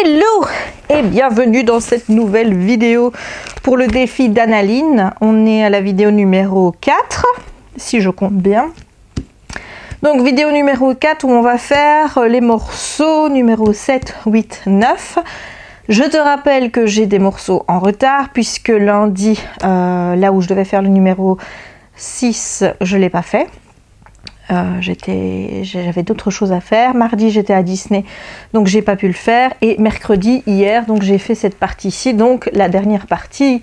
Hello et bienvenue dans cette nouvelle vidéo pour le défi d'Annaline. On est à la vidéo numéro 4, si je compte bien. Donc vidéo numéro 4 où on va faire les morceaux numéro 7, 8, 9. Je te rappelle que j'ai des morceaux en retard puisque lundi, là où je devais faire le numéro 6, je ne l'ai pas fait. J'avais d'autres choses à faire. Mardi j'étais à Disney donc j'ai pas pu le faire, et mercredi hier donc j'ai fait cette partie-ci, donc la dernière partie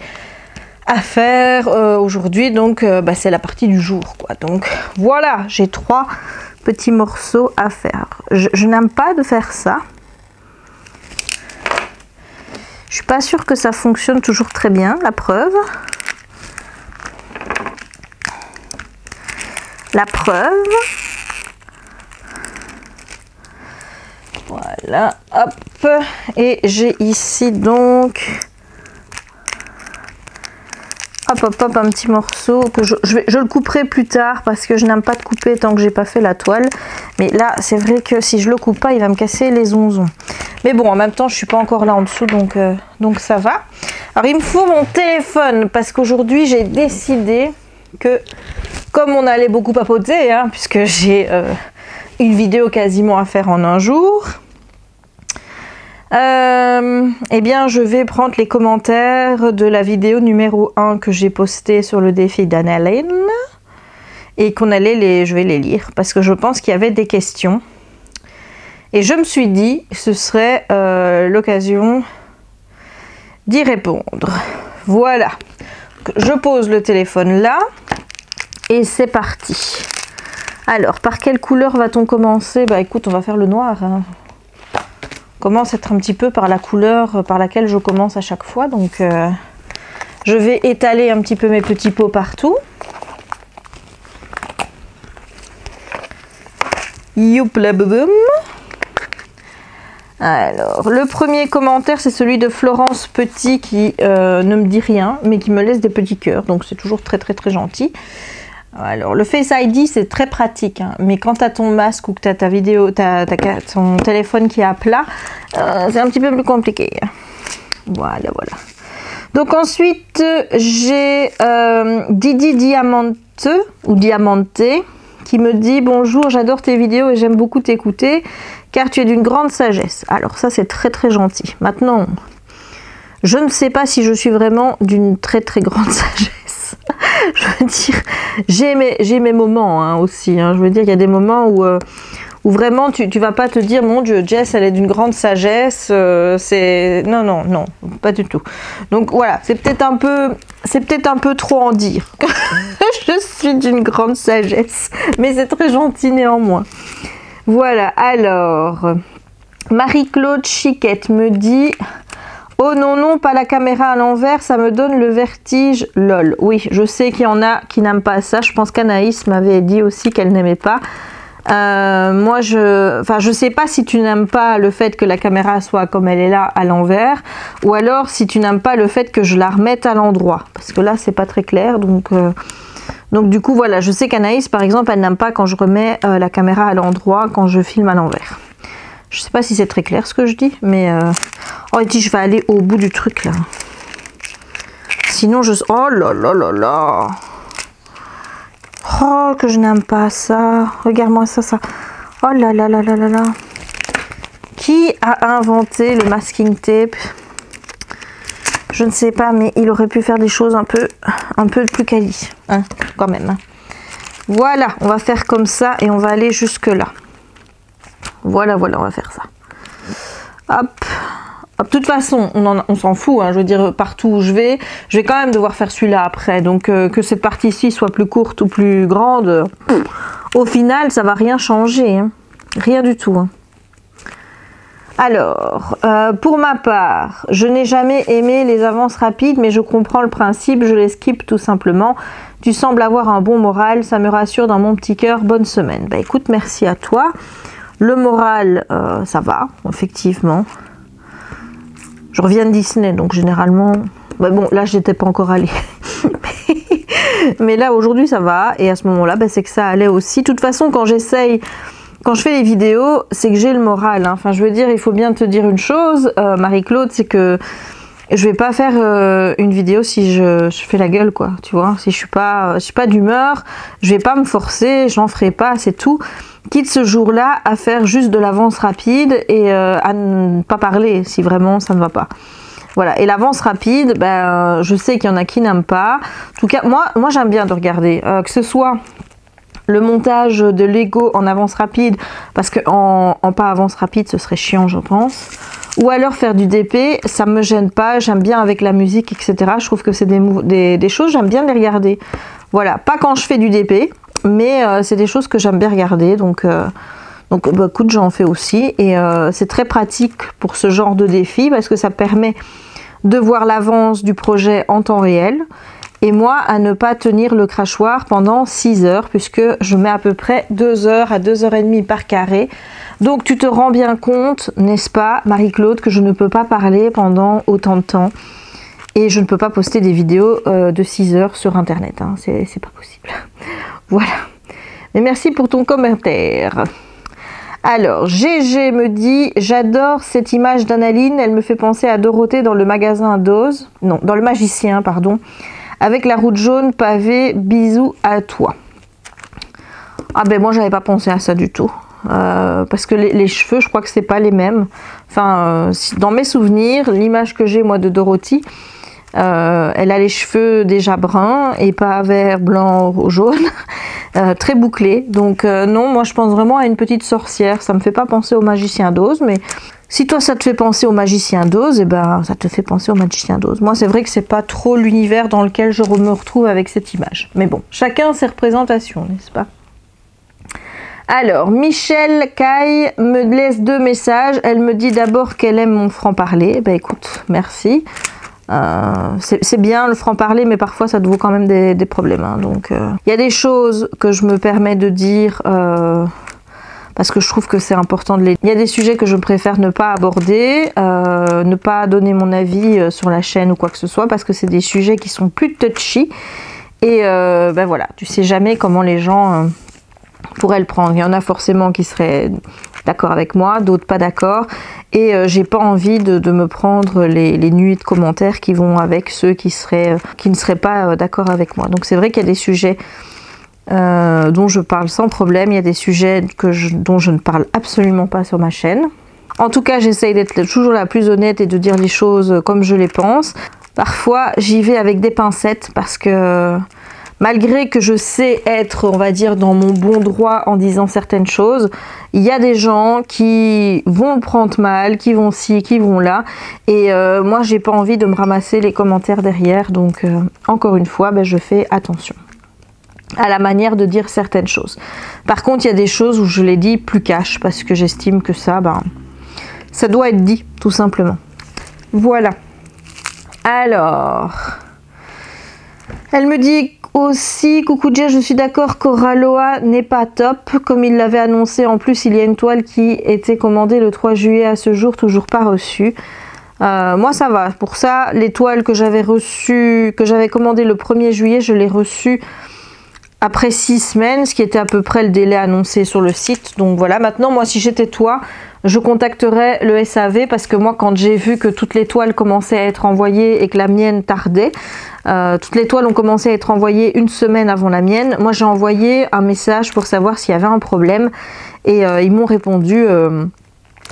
à faire aujourd'hui, donc c'est la partie du jour quoi. Donc voilà, j'ai 3 petits morceaux à faire. Je n'aime pas de faire ça, je suis pas sûre que ça fonctionne toujours très bien, la preuve. Voilà, hop, et j'ai ici donc hop, un petit morceau que je le couperai plus tard parce que je n'aime pas de couper tant que j'ai pas fait la toile, mais là c'est vrai que si je le coupe pas il va me casser les onzons, mais bon en même temps je suis pas encore là en dessous, donc ça va. Alors il me faut mon téléphone parce qu'aujourd'hui j'ai décidé que comme on allait beaucoup papoter, hein, puisque j'ai une vidéo quasiment à faire en un jour, eh bien je vais prendre les commentaires de la vidéo numéro 1 que j'ai postée sur le défi d'Annaline et je vais les lire parce que je pense qu'il y avait des questions et je me suis dit ce serait l'occasion d'y répondre. Voilà, je pose le téléphone là. Et c'est parti. Alors, par quelle couleur va-t-on commencer? Bah écoute, on va faire le noir. Hein. On commence à être un petit peu par la couleur par laquelle je commence à chaque fois. Donc, je vais étaler un petit peu mes petits pots partout. Youpla boum. Alors, le premier commentaire, c'est celui de Florence Petit qui ne me dit rien, mais qui me laisse des petits cœurs. Donc, c'est toujours très gentil. Alors le Face ID c'est très pratique, hein, mais quand tu as ton masque ou que tu as ta vidéo, ton téléphone qui est à plat, c'est un petit peu plus compliqué. Voilà. Donc ensuite j'ai Didi Diamante qui me dit bonjour, j'adore tes vidéos et j'aime beaucoup t'écouter car tu es d'une grande sagesse. Alors ça c'est très gentil. Maintenant, je ne sais pas si je suis vraiment d'une très grande sagesse. Je veux dire, j'ai mes moments hein, aussi. Hein. Je veux dire, il y a des moments où vraiment tu vas pas te dire mon Dieu, Jess, elle est d'une grande sagesse. Non, pas du tout. Donc voilà, c'est peut-être un peu trop en dire. Je suis d'une grande sagesse, mais c'est très gentil néanmoins. Voilà. Alors, Marie-Claude Chiquette me dit. Oh non, pas la caméra à l'envers, ça me donne le vertige, lol. Oui, je sais qu'il y en a qui n'aiment pas ça. Je pense qu'Anaïs m'avait dit aussi qu'elle n'aimait pas. Moi, je sais pas si tu n'aimes pas le fait que la caméra soit comme elle est là, à l'envers, ou alors si tu n'aimes pas le fait que je la remette à l'endroit. Parce que là, c'est pas très clair, donc du coup, voilà. Je sais qu'Anaïs, par exemple, elle n'aime pas quand je remets la caméra à l'endroit, quand je filme à l'envers. Je sais pas si c'est très clair ce que je dis, mais... Oh, et je vais aller au bout du truc, là. Sinon, oh là. Oh, que je n'aime pas ça. Regarde-moi ça. Oh là. Qui a inventé le masking tape? Je ne sais pas, mais il aurait pu faire des choses un peu plus quali. Hein, quand même. Hein. Voilà, on va faire comme ça et on va aller jusque là. Voilà, on va faire ça. Hop. De toute façon, on s'en fout, hein, je veux dire, partout où je vais quand même devoir faire celui-là après. Donc, que cette partie-ci soit plus courte ou plus grande, au final, ça va rien changer. Hein. Rien du tout. Hein. Alors, pour ma part, je n'ai jamais aimé les avances rapides, mais je comprends le principe, je les skip tout simplement. Tu sembles avoir un bon moral, ça me rassure dans mon petit cœur. Bonne semaine. Bah écoute, merci à toi. Le moral, ça va, effectivement. Je reviens de Disney, donc généralement... Bah bon, là, je n'étais pas encore allée. Mais là, aujourd'hui, ça va. Et à ce moment-là, bah, c'est que ça allait aussi. De toute façon, quand j'essaye quand je fais les vidéos, c'est que j'ai le moral, hein. Enfin, je veux dire, il faut bien te dire une chose, Marie-Claude, c'est que je vais pas faire une vidéo si je fais la gueule, quoi, tu vois. Si je suis pas d'humeur, je vais pas me forcer, j'en ferai pas, c'est tout. Quitte ce jour-là à faire juste de l'avance rapide et à ne pas parler si vraiment ça ne va pas. Voilà, et l'avance rapide, ben, je sais qu'il y en a qui n'aiment pas. En tout cas, moi j'aime bien de regarder, que ce soit le montage de Lego en avance rapide, parce que en pas avance rapide, ce serait chiant, je pense. Ou alors faire du DP, ça me gêne pas, j'aime bien avec la musique, etc. Je trouve que c'est des choses, j'aime bien les regarder. Voilà, pas quand je fais du DP, mais c'est des choses que j'aime bien regarder, donc bah, écoute, j'en fais aussi. Et c'est très pratique pour ce genre de défi, parce que ça permet de voir l'avance du projet en temps réel. Et moi, à ne pas tenir le crachoir pendant 6 heures, puisque je mets à peu près 2 heures à 2h30 par carré. Donc tu te rends bien compte, n'est-ce pas, Marie-Claude, que je ne peux pas parler pendant autant de temps. Et je ne peux pas poster des vidéos de 6 heures sur Internet, hein. C'est pas possible. Voilà. Mais merci pour ton commentaire. Alors, GG me dit « J'adore cette image d'Annaline, elle me fait penser à Dorothée dans le magasin d'Oz. Non, dans le magicien, pardon. Avec la route jaune pavée, bisous à toi. » Ah ben moi, j'avais pas pensé à ça du tout. Parce que les cheveux, je crois que c'est pas les mêmes. Enfin, dans mes souvenirs, l'image que j'ai moi de Dorothy, elle a les cheveux déjà bruns et pas vert, blanc ou jaune, très bouclés. Donc non, moi je pense vraiment à une petite sorcière. Ça me fait pas penser au magicien d'Oz, mais si toi ça te fait penser au magicien d'Oz, et ben ça te fait penser au magicien d'Oz. Moi c'est vrai que c'est pas trop l'univers dans lequel je me retrouve avec cette image. Mais bon, chacun ses représentations, n'est-ce pas? Alors, Michel Caille me laisse 2 messages. Elle me dit d'abord qu'elle aime mon franc-parler. Ben écoute, merci. C'est bien le franc-parler, mais parfois ça te vaut quand même des problèmes, hein. Donc il y a des choses que je me permets de dire parce que je trouve que c'est important de les dire. Il y a des sujets que je préfère ne pas aborder, ne pas donner mon avis sur la chaîne ou quoi que ce soit, parce que c'est des sujets qui sont plus touchy. Et ben voilà, tu sais jamais comment les gens pourraient le prendre. Il y en a forcément qui seraient d'accord avec moi, d'autres pas d'accord, et j'ai pas envie de me prendre les nuées de commentaires qui vont avec ceux qui ne seraient pas d'accord avec moi. Donc c'est vrai qu'il y a des sujets dont je parle sans problème, il y a des sujets dont je ne parle absolument pas sur ma chaîne. En tout cas, j'essaye d'être toujours la plus honnête et de dire les choses comme je les pense. Parfois, j'y vais avec des pincettes parce que malgré que je sais être, on va dire, dans mon bon droit en disant certaines choses, il y a des gens qui vont le prendre mal, qui vont ci, qui vont là. Et moi, j'ai pas envie de me ramasser les commentaires derrière. Donc, encore une fois, ben, je fais attention à la manière de dire certaines choses. Par contre, il y a des choses où je les dis plus cash parce que j'estime que ça, ben, ça doit être dit, tout simplement. Voilà. Alors, elle me dit aussi, coucou Jay, je suis d'accord qu'Oraloa n'est pas top, comme il l'avait annoncé. En plus, il y a une toile qui était commandée le 3 juillet à ce jour, toujours pas reçue. Moi, ça va. Pour ça, les toiles que j'avais reçues, que j'avais commandées le 1er juillet, je les reçues après 6 semaines, ce qui était à peu près le délai annoncé sur le site. Donc voilà, maintenant, moi, si j'étais toi, je contacterais le SAV parce que moi, quand j'ai vu que toutes les toiles commençaient à être envoyées et que la mienne tardait, toutes les toiles ont commencé à être envoyées 1 semaine avant la mienne. Moi, j'ai envoyé un message pour savoir s'il y avait un problème et ils m'ont répondu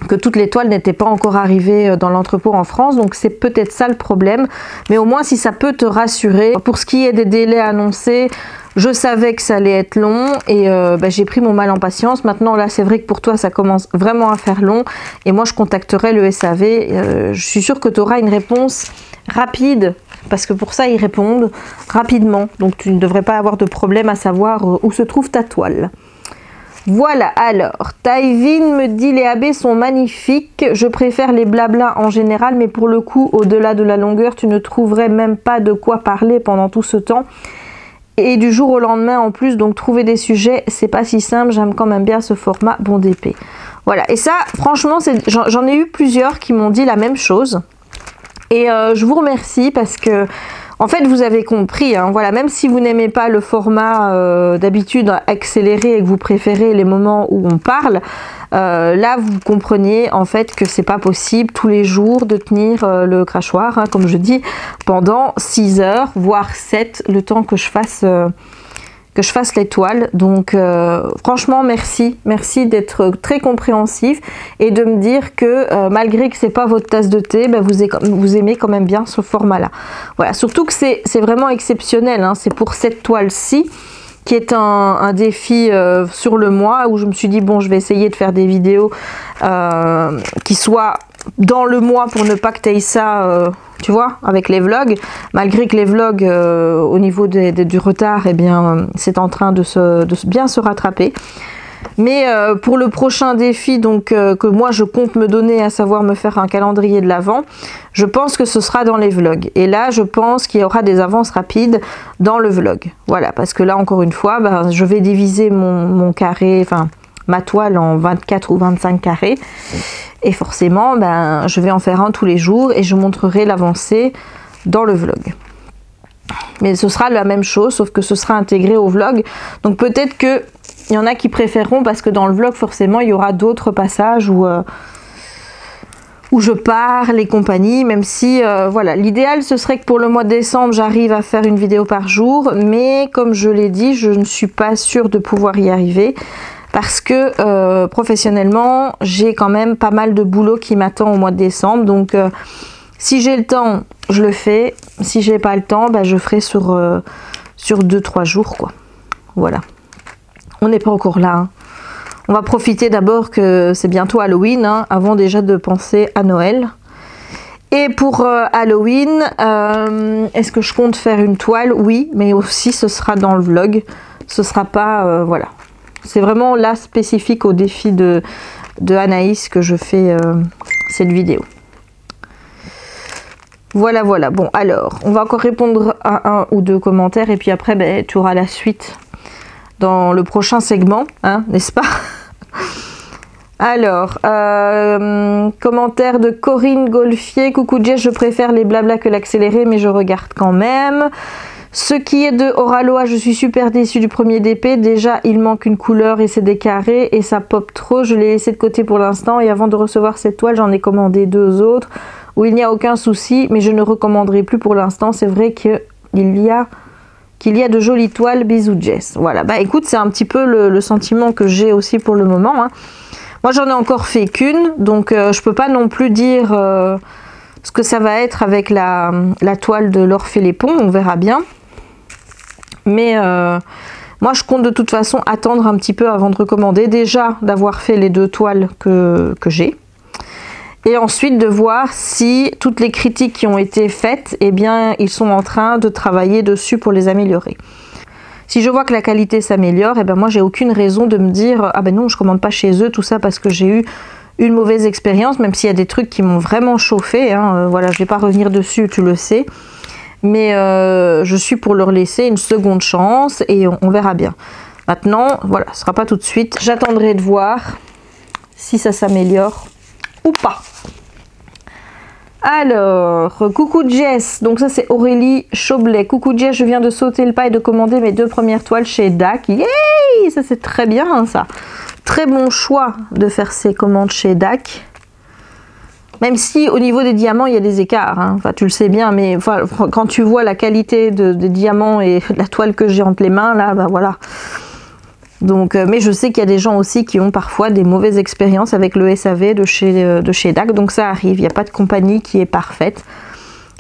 que toutes les toiles n'étaient pas encore arrivées dans l'entrepôt en France, donc c'est peut-être ça le problème. Mais au moins, si ça peut te rassurer, pour ce qui est des délais annoncés, je savais que ça allait être long et j'ai pris mon mal en patience. Maintenant, là, c'est vrai que pour toi, ça commence vraiment à faire long et moi, je contacterai le SAV. Je suis sûre que tu auras une réponse rapide parce que pour ça, ils répondent rapidement. Donc, tu ne devrais pas avoir de problème à savoir où se trouve ta toile. Voilà, alors, Taïvin me dit les AB sont magnifiques, je préfère les blablas en général, mais pour le coup, au-delà de la longueur, tu ne trouverais même pas de quoi parler pendant tout ce temps. Et du jour au lendemain en plus, donc trouver des sujets, c'est pas si simple, j'aime quand même bien ce format bon d'épée. Voilà, et ça, franchement, j'en ai eu plusieurs qui m'ont dit la même chose. Et je vous remercie parce que En fait, vous avez compris, hein, voilà, même si vous n'aimez pas le format d'habitude accéléré et que vous préférez les moments où on parle, là vous comprenez en fait que c'est pas possible tous les jours de tenir le crachoir, hein, comme je dis, pendant 6 heures, voire 7, le temps que je fasse l'étoile. Donc franchement merci d'être très compréhensif et de me dire que malgré que c'est pas votre tasse de thé, ben, vous aimez quand même bien ce format là. Voilà, surtout que c'est vraiment exceptionnel, hein. C'est pour cette toile-ci qui est un défi sur le mois où je me suis dit bon, je vais essayer de faire des vidéos qui soient dans le mois pour ne pas que tu aies ça tu vois, avec les vlogs, malgré que les vlogs au niveau du retard, eh bien c'est en train de bien se rattraper. Mais pour le prochain défi donc que moi je compte me donner, à savoir me faire un calendrier de l'Avent, je pense que ce sera dans les vlogs. Et là je pense qu'il y aura des avances rapides dans le vlog. Voilà, parce que là encore une fois, ben, je vais diviser mon carré, enfin ma toile en 24 ou 25 carrés. Et forcément, ben, je vais en faire un tous les jours et je montrerai l'avancée dans le vlog. Mais ce sera la même chose, sauf que ce sera intégré au vlog. Donc peut-être qu'il y en a qui préféreront, parce que dans le vlog, forcément, il y aura d'autres passages où je parle et compagnie, même si, voilà, l'idéal, ce serait que pour le mois de décembre, j'arrive à faire une vidéo par jour. Mais comme je l'ai dit, je ne suis pas sûre de pouvoir y arriver. Parce que professionnellement, j'ai quand même pas mal de boulot qui m'attend au mois de décembre. Donc si j'ai le temps, je le fais. Si j'ai pas le temps, bah, je ferai sur 2-3 jours, quoi. Voilà. On n'est pas encore là, hein. On va profiter d'abord que c'est bientôt Halloween, hein, avant déjà de penser à Noël. Et pour Halloween, est-ce que je compte faire une toile? Oui, mais aussi ce sera dans le vlog. Ce sera pas... voilà. C'est vraiment là spécifique au défi de Anaïs que je fais cette vidéo. Voilà, voilà. Bon, alors, on va encore répondre à 1 ou 2 commentaires et puis après, ben, tu auras la suite dans le prochain segment, hein, n'est-ce pas? Alors, commentaire de Corinne Golfier. Coucou Jess, je préfère les blabla que l'accéléré, mais je regarde quand même. Ce qui est de Oraloa, je suis super déçue du premier DP. Déjà, il manque une couleur et c'est des carrés et ça pop trop. Je l'ai laissé de côté pour l'instant et avant de recevoir cette toile, j'en ai commandé 2 autres où il n'y a aucun souci, mais je ne recommanderai plus pour l'instant. C'est vrai qu'il y a de jolies toiles. Bisous Jess. Voilà, bah écoute, c'est un petit peu le sentiment que j'ai aussi pour le moment, hein. Moi, j'en ai encore fait qu'une, donc je peux pas non plus dire ce que ça va être avec la toile de l'Orphélépon. On verra bien. Mais moi je compte de toute façon attendre un petit peu avant de recommander, déjà d'avoir fait les 2 toiles que j'ai et ensuite de voir si toutes les critiques qui ont été faites, eh bien ils sont en train de travailler dessus pour les améliorer. Si je vois que la qualité s'améliore, eh ben moi j'ai aucune raison de me dire ah ben non, je commande pas chez eux, tout ça parce que j'ai eu une mauvaise expérience, même s'il y a des trucs qui m'ont vraiment chauffé, hein. Voilà, je vais pas revenir dessus, tu le sais. Mais je suis pour leur laisser une seconde chance et on verra bien. Maintenant, voilà, ce sera pas tout de suite. J'attendrai de voir si ça s'améliore ou pas. Alors, coucou Jess. Donc ça c'est Aurélie Chaublet. Coucou Jess, je viens de sauter le pas et de commander mes 2 premières toiles chez DAC. Yay! Ça c'est très bien, hein, ça. Très bon choix de faire ces commandes chez DAC. Même si au niveau des diamants, il y a des écarts, hein. Enfin, tu le sais bien, mais enfin, quand tu vois la qualité des diamants et la toile que j'ai entre les mains, là, bah voilà. Donc, mais je sais qu'il y a des gens aussi qui ont parfois des mauvaises expériences avec le SAV de chez DAC, donc ça arrive. Il n'y a pas de compagnie qui est parfaite.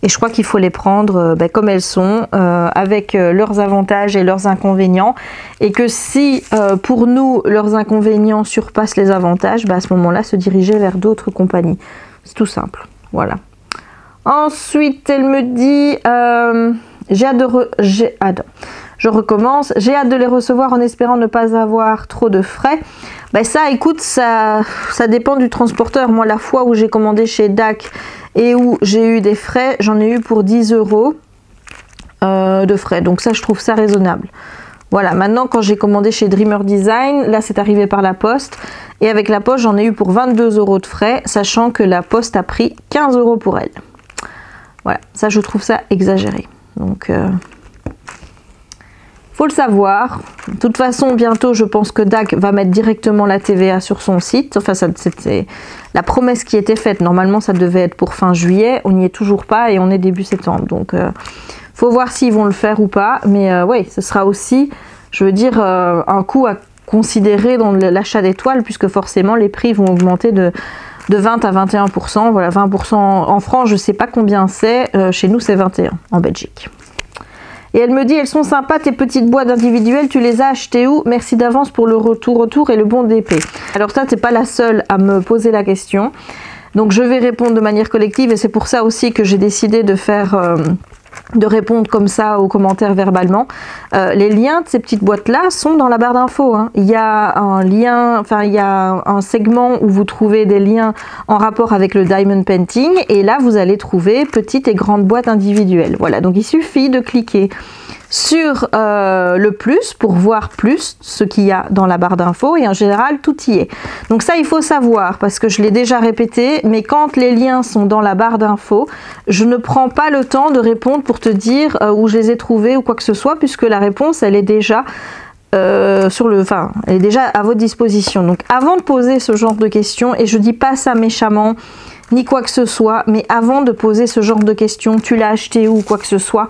Et je crois qu'il faut les prendre comme elles sont, avec leurs avantages et leurs inconvénients. Et que si, pour nous, leurs inconvénients surpassent les avantages, bah, à ce moment-là, se diriger vers d'autres compagnies. C'est tout simple, voilà. Ensuite, elle me dit, je recommence, j'ai hâte de les recevoir en espérant ne pas avoir trop de frais. Ben ça, écoute, ça dépend du transporteur. Moi, la fois où j'ai commandé chez DAC et où j'ai eu des frais, j'en ai eu pour 10 € de frais. Donc ça, je trouve ça raisonnable. Voilà, maintenant quand j'ai commandé chez Dreamer Design, là c'est arrivé par la poste. Et avec la poste, j'en ai eu pour 22 € de frais, sachant que la poste a pris 15 € pour elle. Voilà, ça je trouve ça exagéré. Donc, faut le savoir. De toute façon, bientôt, je pense que DAC va mettre directement la TVA sur son site. Enfin, c'était la promesse qui était faite. Normalement, ça devait être pour fin juillet. On n'y est toujours pas et on est début septembre. Donc, faut voir s'ils vont le faire ou pas. Mais oui, ce sera aussi, je veux dire, un coût à considérer dans l'achat d'étoiles, puisque forcément, les prix vont augmenter de 20 à 21%. Voilà, 20% en France, je ne sais pas combien c'est. Chez nous, c'est 21% en Belgique. Et elle me dit, elles sont sympas tes petites boîtes individuelles, tu les as achetées où? Merci d'avance pour le retour et le bon DP. Alors ça, t'es pas la seule à me poser la question. Donc je vais répondre de manière collective et c'est pour ça aussi que j'ai décidé de faire... de répondre comme ça aux commentaires verbalement. Les liens de ces petites boîtes-là sont dans la barre d'infos. Hein. Il y a un lien, enfin il y a un segment où vous trouvez des liens en rapport avec le Diamond Painting et là vous allez trouver petites et grandes boîtes individuelles. Voilà, donc il suffit de cliquer sur le plus pour voir plus ce qu'il y a dans la barre d'infos et en général tout y est. Donc ça il faut savoir parce que je l'ai déjà répété, mais quand les liens sont dans la barre d'infos, je ne prends pas le temps de répondre pour te dire où je les ai trouvés ou quoi que ce soit puisque la réponse elle est déjà elle est déjà à votre disposition. Donc avant de poser ce genre de questions, et je dis pas ça méchamment ni quoi que ce soit, mais avant de poser ce genre de questions, tu l'as acheté où ou quoi que ce soit,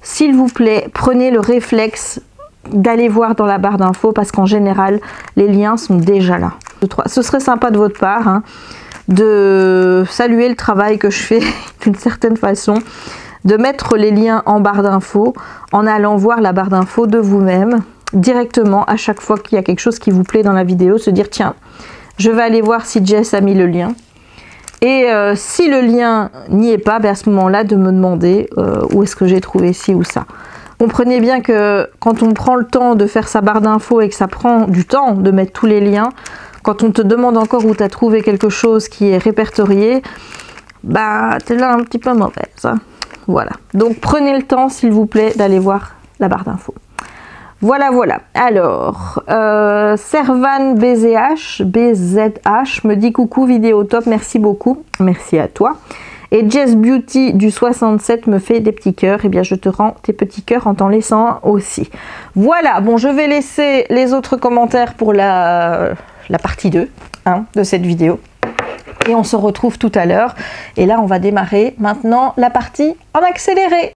s'il vous plaît, prenez le réflexe d'aller voir dans la barre d'infos parce qu'en général, les liens sont déjà là. Ce serait sympa de votre part hein, de saluer le travail que je fais d'une certaine façon, de mettre les liens en barre d'infos en allant voir la barre d'infos de vous-même directement à chaque fois qu'il y a quelque chose qui vous plaît dans la vidéo, se dire tiens, je vais aller voir si Jess a mis le lien. Et si le lien n'y est pas, ben à ce moment-là, de me demander où est-ce que j'ai trouvé ci ou ça. Comprenez bien que quand on prend le temps de faire sa barre d'infos et que ça prend du temps de mettre tous les liens, quand on te demande encore où tu as trouvé quelque chose qui est répertorié, bah t'es là un petit peu mauvaise. Hein. Voilà. Donc prenez le temps, s'il vous plaît, d'aller voir la barre d'infos. Voilà, voilà. Alors, Servan BZH me dit coucou, vidéo top, merci beaucoup. Merci à toi. Et Jess Beauty du 67 me fait des petits cœurs. Eh bien, je te rends tes petits cœurs en t'en laissant un aussi. Voilà, bon, je vais laisser les autres commentaires pour la partie 2 hein, de cette vidéo. Et on se retrouve tout à l'heure. Et là, on va démarrer maintenant la partie en accéléré.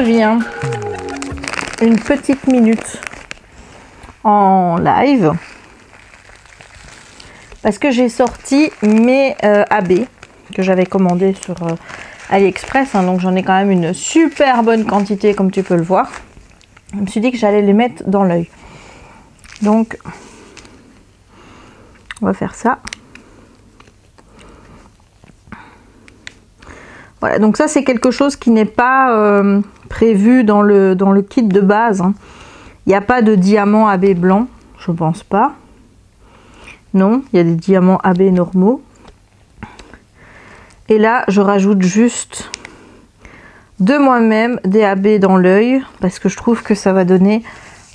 reviens une petite minute en live parce que j'ai sorti mes AB que j'avais commandé sur AliExpress, hein, donc j'en ai quand même une super bonne quantité comme tu peux le voir. Je me suis dit que j'allais les mettre dans l'œil, donc on va faire ça. Voilà, donc ça c'est quelque chose qui n'est pas prévu dans le kit de base, hein. Il n'y a pas de diamant AB blanc, je pense pas. Non, il y a des diamants AB normaux. Et là, je rajoute juste de moi-même des AB dans l'œil, parce que je trouve que ça va donner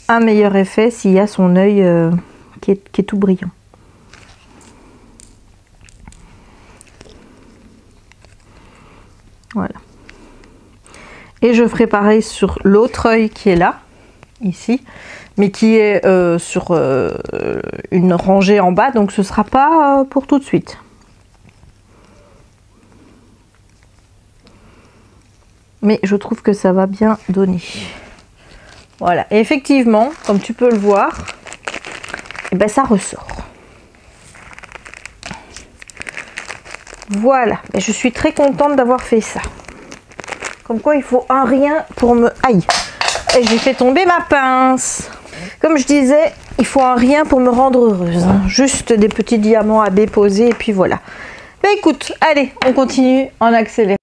un meilleur effet s'il y a son œil qui est tout brillant. Voilà. Et je ferai pareil sur l'autre œil qui est là, ici, mais qui est sur une rangée en bas, donc ce sera pas pour tout de suite. Mais je trouve que ça va bien donner. Voilà, et effectivement, comme tu peux le voir, et ben ça ressort. Voilà, et je suis très contente d'avoir fait ça. Comme quoi il faut un rien pour me... Aïe! Et j'ai fait tomber ma pince. Comme je disais, il faut un rien pour me rendre heureuse, hein. Juste des petits diamants AB posés et puis voilà. Mais écoute, allez, on continue en accéléré.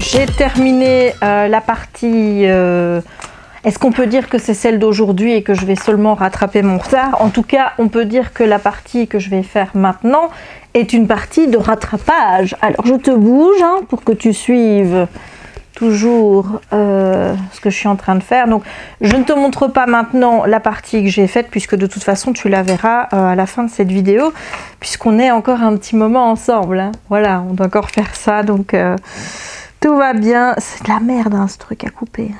j'ai terminé la partie... Est-ce qu'on peut dire que c'est celle d'aujourd'hui et que je vais seulement rattraper mon retard? En tout cas, on peut dire que la partie que je vais faire maintenant est une partie de rattrapage. Alors, je te bouge hein, pour que tu suives toujours ce que je suis en train de faire. Donc, je ne te montre pas maintenant la partie que j'ai faite puisque de toute façon, tu la verras à la fin de cette vidéo puisqu'on est encore un petit moment ensemble. Hein. Voilà, on doit encore faire ça. Donc, tout va bien. C'est de la merde hein, ce truc à couper.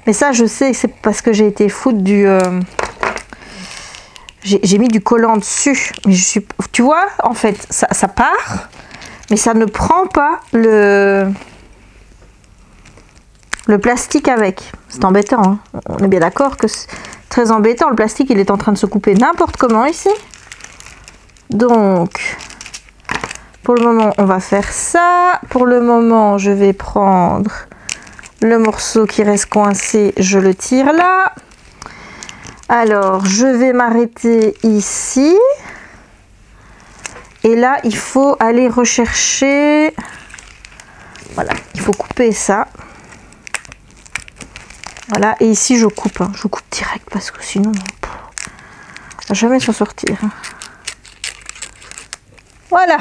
Mais ça, je sais, c'est parce que j'ai été foutre du... j'ai mis du collant dessus. Mais je suis... Tu vois, en fait, ça part, mais ça ne prend pas le plastique avec. C'est embêtant. Hein. On est bien d'accord que c'est très embêtant. Le plastique, il est en train de se couper n'importe comment ici. Donc, pour le moment, on va faire ça. Pour le moment, je vais prendre... le morceau qui reste coincé, je le tire là. Alors, je vais m'arrêter ici. Et là, il faut aller rechercher... Voilà, il faut couper ça. Voilà, et ici, je coupe. Hein. Je coupe direct parce que sinon, on va jamais s'en sortir. Hein. Voilà.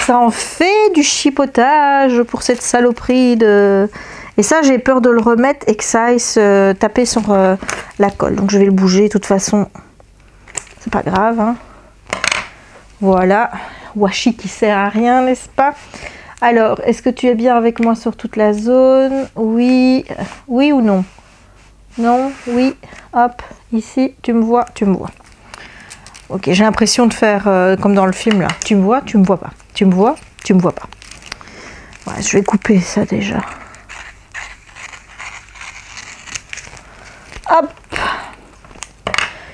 Ça en fait du chipotage pour cette saloperie de... Et ça, j'ai peur de le remettre et que ça aille se taper sur la colle. Donc, je vais le bouger. De toute façon, c'est pas grave. Hein. Voilà. Washi qui sert à rien, n'est-ce pas? Alors, est-ce que tu es bien avec moi sur toute la zone? Oui. Oui ou non? Non? Oui. Hop. Ici, tu me vois? Tu me vois. Ok, j'ai l'impression de faire comme dans le film là. Tu me vois? Tu me vois pas. Tu me vois? Tu me vois pas. Ouais, je vais couper ça déjà. Hop!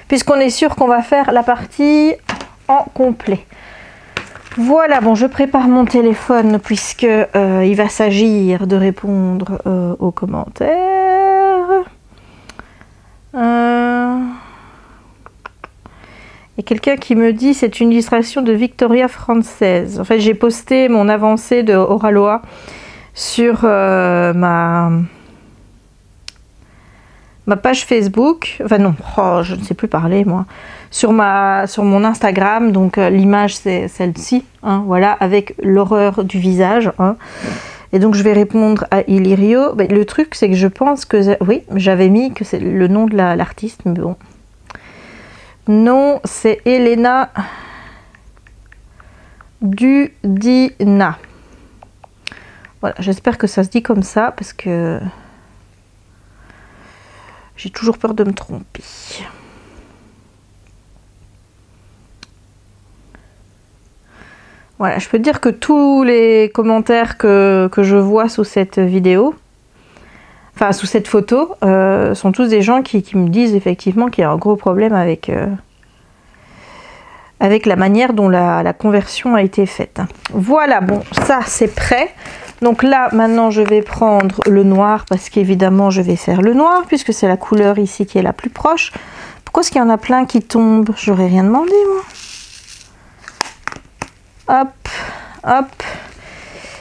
Puisqu'on est sûr qu'on va faire la partie en complet. Voilà, bon, je prépare mon téléphone puisque il va s'agir de répondre aux commentaires. Il y a quelqu'un qui me dit c'est une illustration de Victoria française. En fait, j'ai posté mon avancée de Oraloa sur ma page Facebook. Enfin non, oh, je ne sais plus parler moi. Sur mon Instagram, donc l'image c'est celle-ci, hein, voilà, avec l'horreur du visage. Hein. Et donc je vais répondre à Illyrio. Ben, le truc c'est que je pense que oui, j'avais mis que c'est le nom de l'artiste, mais bon. Non, c'est Elena Dudina. Voilà, j'espère que ça se dit comme ça parce que j'ai toujours peur de me tromper. Voilà, je peux te dire que tous les commentaires que je vois sous cette vidéo, enfin sous cette photo, sont tous des gens qui me disent effectivement qu'il y a un gros problème avec la manière dont la conversion a été faite. Voilà, bon, ça c'est prêt. Donc là, maintenant, je vais prendre le noir parce qu'évidemment, je vais faire le noir puisque c'est la couleur ici qui est la plus proche. Pourquoi est-ce qu'il y en a plein qui tombent? J'aurais rien demandé, moi. Hop, hop.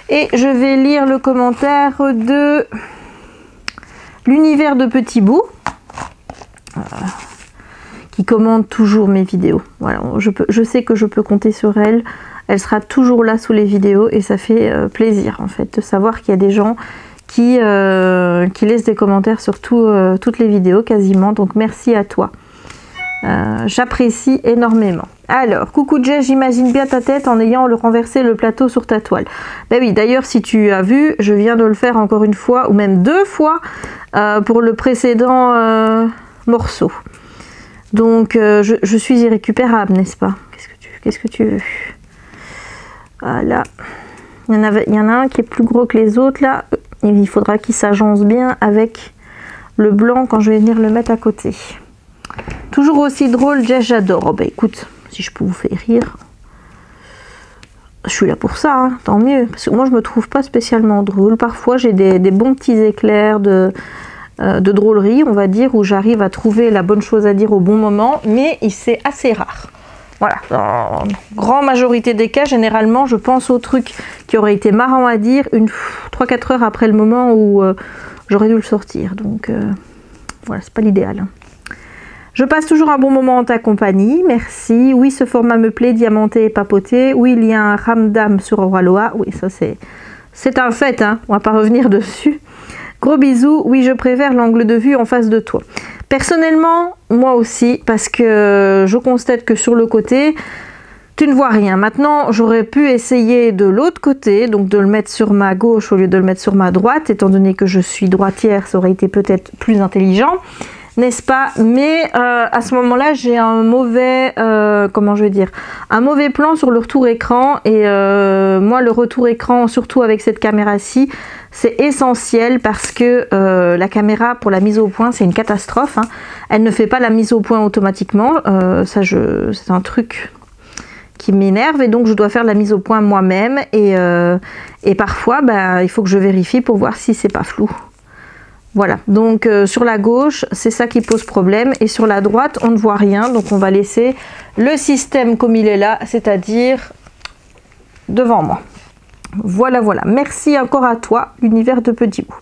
Et je vais lire le commentaire de l'univers de Petit Bout, qui commente toujours mes vidéos. Voilà, je sais que je peux compter sur elle. Elle sera toujours là sous les vidéos et ça fait plaisir en fait de savoir qu'il y a des gens qui laissent des commentaires sur toutes les vidéos quasiment. Donc merci à toi. J'apprécie énormément. Alors, coucou Jess, j'imagine bien ta tête en ayant renversé le plateau sur ta toile. Ben oui, d'ailleurs, si tu as vu, je viens de le faire encore une fois, ou même 2 fois, pour le précédent morceau. Donc, je suis irrécupérable, n'est-ce pas? Qu'est-ce que tu veux? Voilà. Il y en a un qui est plus gros que les autres, là. Il faudra qu'il s'agence bien avec le blanc quand je vais venir le mettre à côté. Toujours aussi drôle, Jess, j'adore. Oh, bah écoute, si je peux vous faire rire, je suis là pour ça, hein, tant mieux. Parce que moi, je me trouve pas spécialement drôle. Parfois, j'ai des bons petits éclairs de drôlerie, on va dire, où j'arrive à trouver la bonne chose à dire au bon moment, mais c'est assez rare. Voilà, dans la grande majorité des cas, généralement, je pense au truc qui aurait été marrant à dire 3-4 heures après le moment où j'aurais dû le sortir. Donc voilà, c'est pas l'idéal. Je passe toujours un bon moment en ta compagnie, merci. Oui, ce format me plaît, diamanté et papoté. Oui, il y a un ramdam sur Oraloa. Oui, ça c'est un fait, hein, on va pas revenir dessus. Gros bisous, oui, je préfère l'angle de vue en face de toi. Personnellement, moi aussi, parce que je constate que sur le côté, tu ne vois rien. Maintenant, j'aurais pu essayer de l'autre côté, donc de le mettre sur ma gauche au lieu de le mettre sur ma droite, étant donné que je suis droitière, ça aurait été peut-être plus intelligent, n'est-ce pas? Mais à ce moment-là, j'ai un mauvais, comment je vais dire, un mauvais plan sur le retour écran, et moi, le retour écran, surtout avec cette caméra-ci, c'est essentiel parce que la caméra pour la mise au point, c'est une catastrophe, hein. Elle ne fait pas la mise au point automatiquement, c'est un truc qui m'énerve, et donc je dois faire la mise au point moi-même, et parfois, il faut que je vérifie pour voir si c'est pas flou. Voilà, donc sur la gauche, c'est ça qui pose problème, et sur la droite, on ne voit rien, donc on va laisser le système comme il est là, c'est-à-dire devant moi. Voilà, voilà. Merci encore à toi, l'univers de Petit Bout.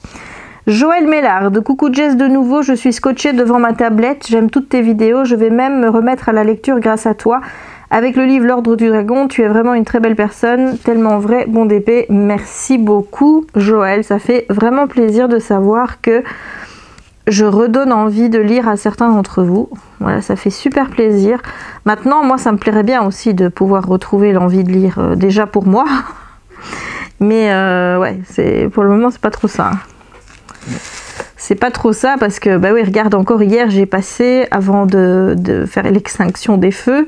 Joël Mélard, coucou Jess de nouveau, je suis scotchée devant ma tablette, j'aime toutes tes vidéos, je vais même me remettre à la lecture grâce à toi. Avec le livre L'Ordre du Dragon, tu es vraiment une très belle personne, tellement vrai, bon d'épée. Merci beaucoup Joël, ça fait vraiment plaisir de savoir que je redonne envie de lire à certains d'entre vous. Voilà, ça fait super plaisir. Maintenant, moi, ça me plairait bien aussi de pouvoir retrouver l'envie de lire, déjà pour moi. Mais ouais, pour le moment, c'est pas trop ça. C'est pas trop ça parce que, bah oui, regarde, encore hier, j'ai passé, avant de faire l'extinction des feux,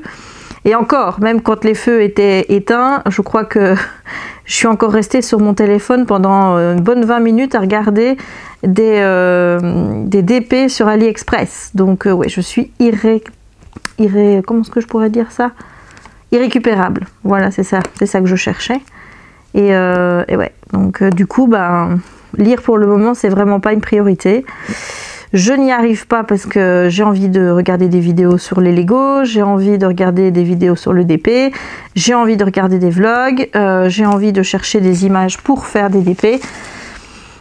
et encore, même quand les feux étaient éteints, je crois que je suis encore restée sur mon téléphone pendant une bonne 20 minutes à regarder des DP sur AliExpress. Donc ouais, je suis comment est-ce que je pourrais dire ça? Irrécupérable. Voilà, c'est ça que je cherchais. Et ouais, donc du coup, lire pour le moment, c'est vraiment pas une priorité. Je n'y arrive pas parce que j'ai envie de regarder des vidéos sur les Lego, j'ai envie de regarder des vidéos sur le DP, j'ai envie de regarder des vlogs, j'ai envie de chercher des images pour faire des DP.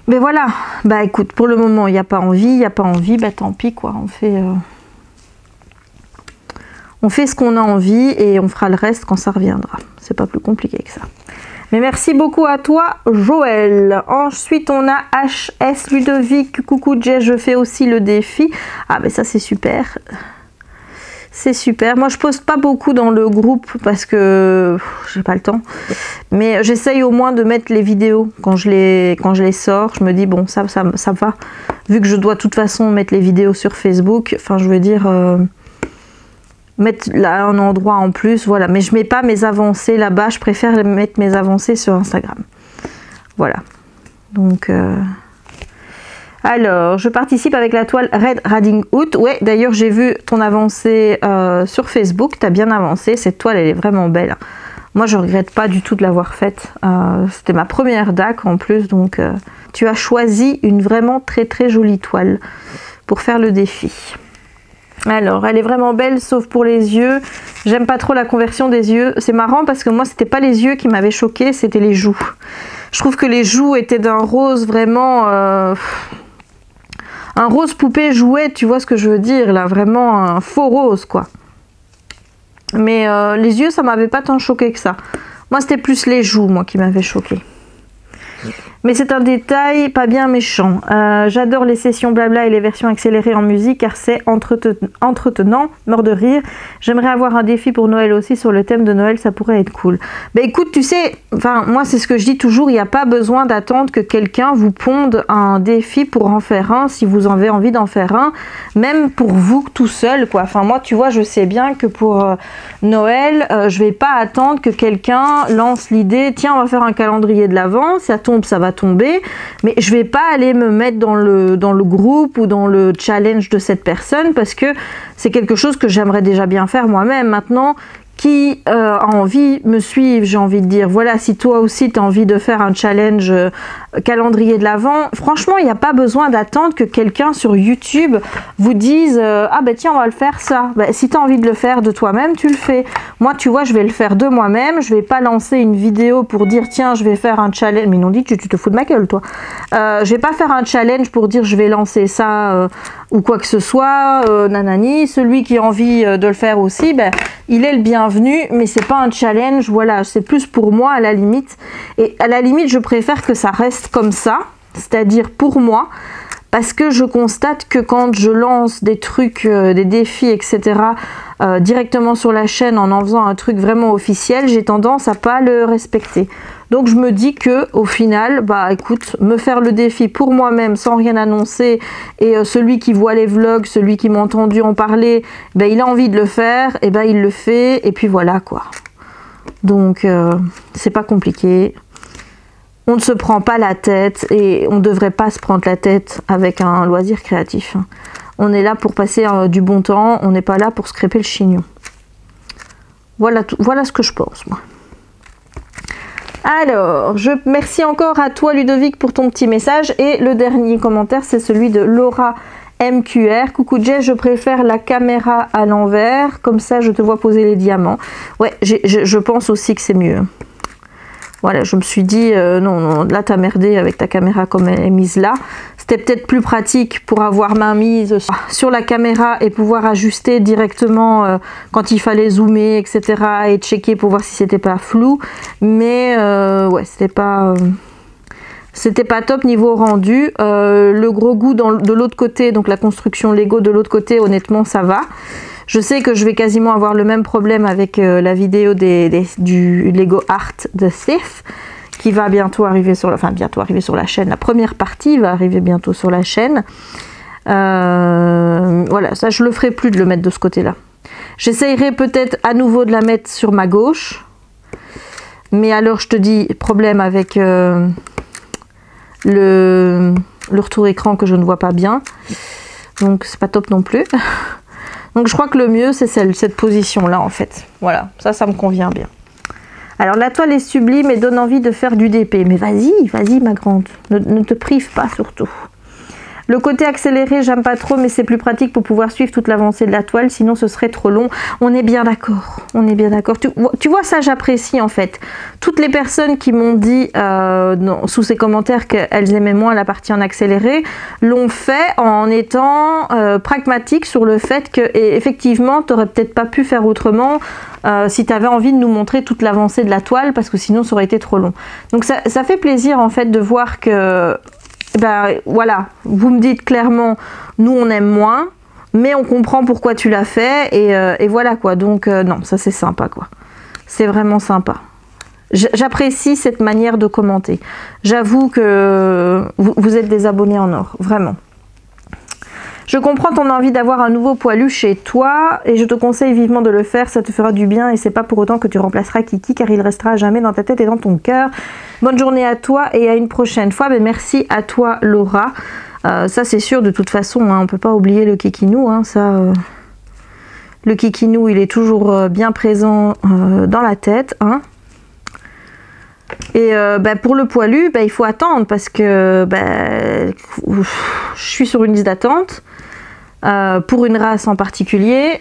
Mais voilà, bah écoute, pour le moment, il n'y a pas envie, tant pis quoi, on fait ce qu'on a envie et on fera le reste quand ça reviendra. C'est pas plus compliqué que ça. Mais merci beaucoup à toi Joël. Ensuite on a HS Ludovic, coucou Jess, je fais aussi le défi. Ah ben ça c'est super. C'est super. Moi je poste pas beaucoup dans le groupe parce que j'ai pas le temps. Mais j'essaye au moins de mettre les vidéos quand je les sors. Je me dis bon ça va. Vu que je dois de toute façon mettre les vidéos sur Facebook, enfin je veux dire... mettre là un endroit en plus, voilà, mais je mets pas mes avancées là-bas, je préfère mettre mes avancées sur Instagram. Voilà, donc alors je participe avec la toile Red Riding Hood. Ouais, d'ailleurs j'ai vu ton avancée sur Facebook, tu as bien avancé, cette toile elle est vraiment belle. Moi je regrette pas du tout de l'avoir faite, c'était ma première DAC en plus, donc tu as choisi une vraiment très très jolie toile pour faire le défi. Alors, elle est vraiment belle, sauf pour les yeux. J'aime pas trop la conversion des yeux. C'est marrant parce que moi, c'était pas les yeux qui m'avaient choquée, c'était les joues. Je trouve que les joues étaient d'un rose vraiment... un rose poupée jouet, tu vois ce que je veux dire, là. Vraiment un faux rose, quoi. Mais les yeux, ça m'avait pas tant choqué que ça. Moi, c'était plus les joues, moi, qui m'avaient choqué. Mais c'est un détail pas bien méchant. J'adore les sessions blabla et les versions accélérées en musique car c'est entretenant, mort de rire. J'aimerais avoir un défi pour Noël aussi sur le thème de Noël, ça pourrait être cool. Ben écoute, tu sais, enfin moi c'est ce que je dis toujours, il n'y a pas besoin d'attendre que quelqu'un vous ponde un défi pour en faire un si vous avez envie d'en faire un, même pour vous tout seul quoi. Enfin moi tu vois, je sais bien que pour Noël, je vais pas attendre que quelqu'un lance l'idée, tiens on va faire un calendrier de l'Avent, ça tombe, ça va tomber, mais je vais pas aller me mettre dans le groupe ou dans le challenge de cette personne parce que c'est quelque chose que j'aimerais déjà bien faire moi-même. Maintenant, qui a envie me suivre, j'ai envie de dire, voilà, si toi aussi tu as envie de faire un challenge calendrier de l'Avent. Franchement, il n'y a pas besoin d'attendre que quelqu'un sur YouTube vous dise ah ben tiens, on va le faire ça. Ben, si tu as envie de le faire de toi-même, tu le fais. Moi, tu vois, je vais le faire de moi-même. Je vais pas lancer une vidéo pour dire tiens, je vais faire un challenge. Mais non, dit tu te fous de ma gueule, toi. Je vais pas faire un challenge pour dire je vais lancer ça ou quoi que ce soit. Nanani. Celui qui a envie de le faire aussi, ben, il est le bienvenu, mais c'est pas un challenge. Voilà, c'est plus pour moi à la limite. Et à la limite, je préfère que ça reste comme ça, c'est-à-dire pour moi, parce que je constate que quand je lance des trucs, des défis, etc., directement sur la chaîne en faisant un truc vraiment officiel, j'ai tendance à pas le respecter. Donc je me dis que au final, bah écoute, me faire le défi pour moi-même sans rien annoncer, et celui qui voit les vlogs, celui qui m'a entendu en parler, ben il a envie de le faire, et ben il le fait, et puis voilà quoi. Donc c'est pas compliqué. On ne se prend pas la tête et on ne devrait pas se prendre la tête avec un loisir créatif. On est là pour passer du bon temps, on n'est pas là pour se crêper le chignon. Voilà, voilà ce que je pense, moi. Alors, je merci encore à toi Ludovic pour ton petit message. Et le dernier commentaire, c'est celui de Laura MQR. Coucou Jess, je préfère la caméra à l'envers, comme ça je te vois poser les diamants. Ouais, je pense aussi que c'est mieux. Voilà, je me suis dit, non, non, là t'as merdé avec ta caméra comme elle est mise là. C'était peut-être plus pratique pour avoir main mise sur la caméra et pouvoir ajuster directement quand il fallait zoomer, etc. et checker pour voir si c'était pas flou. Mais ouais, c'était pas top niveau rendu. Le gros goût de l'autre côté, donc la construction Lego de l'autre côté, honnêtement ça va. Je sais que je vais quasiment avoir le même problème avec la vidéo du Lego Art de Sif, qui va bientôt arriver sur la chaîne. La première partie va arriver bientôt sur la chaîne. Voilà, ça je le ferai plus de le mettre de ce côté-là. J'essayerai peut-être à nouveau de la mettre sur ma gauche. Mais alors je te dis, problème avec le retour écran que je ne vois pas bien. Donc c'est pas top non plus. Donc je crois que le mieux c'est cette position là en fait. Voilà, ça me convient bien. Alors la toile est sublime et donne envie de faire du DP. Mais vas-y, vas-y ma grande, ne te prive pas surtout. Le côté accéléré, j'aime pas trop, mais c'est plus pratique pour pouvoir suivre toute l'avancée de la toile, sinon ce serait trop long. On est bien d'accord, on est bien d'accord. Tu vois, ça j'apprécie en fait. Toutes les personnes qui m'ont dit sous ces commentaires qu'elles aimaient moins la partie en accéléré, l'ont fait en étant pragmatique sur le fait que, effectivement, tu n'aurais peut-être pas pu faire autrement si tu avais envie de nous montrer toute l'avancée de la toile, parce que sinon ça aurait été trop long. Donc ça fait plaisir en fait de voir que... Ben voilà, vous me dites clairement, nous on aime moins, mais on comprend pourquoi tu l'as fait, et voilà quoi. Donc non, ça c'est sympa quoi. C'est vraiment sympa. J'apprécie cette manière de commenter. J'avoue que vous êtes des abonnés en or, vraiment. Je comprends ton envie d'avoir un nouveau poilu chez toi et je te conseille vivement de le faire, ça te fera du bien et c'est pas pour autant que tu remplaceras Kiki car il restera à jamais dans ta tête et dans ton cœur. Bonne journée à toi et à une prochaine fois. Mais merci à toi Laura. Ça c'est sûr de toute façon, hein, on peut pas oublier le kikinou. Hein, le kikinou il est toujours bien présent dans la tête. Hein. Et pour le poilu, il faut attendre parce que je suis sur une liste d'attente pour une race en particulier.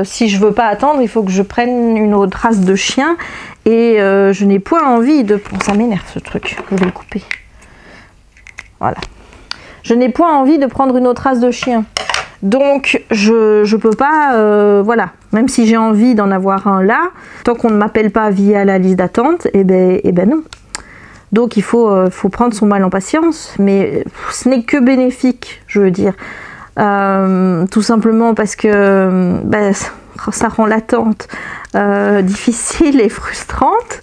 Si je veux pas attendre, il faut que je prenne une autre race de chien et je n'ai point envie de... Bon, ça m'énerve ce truc, je vais le couper. Voilà. Je n'ai point envie de prendre une autre race de chien. Donc je peux pas, voilà, même si j'ai envie d'en avoir un là, tant qu'on ne m'appelle pas via la liste d'attente, et ben non. Donc il faut prendre son mal en patience, mais ce n'est que bénéfique, je veux dire. Tout simplement parce que ça rend l'attente difficile et frustrante,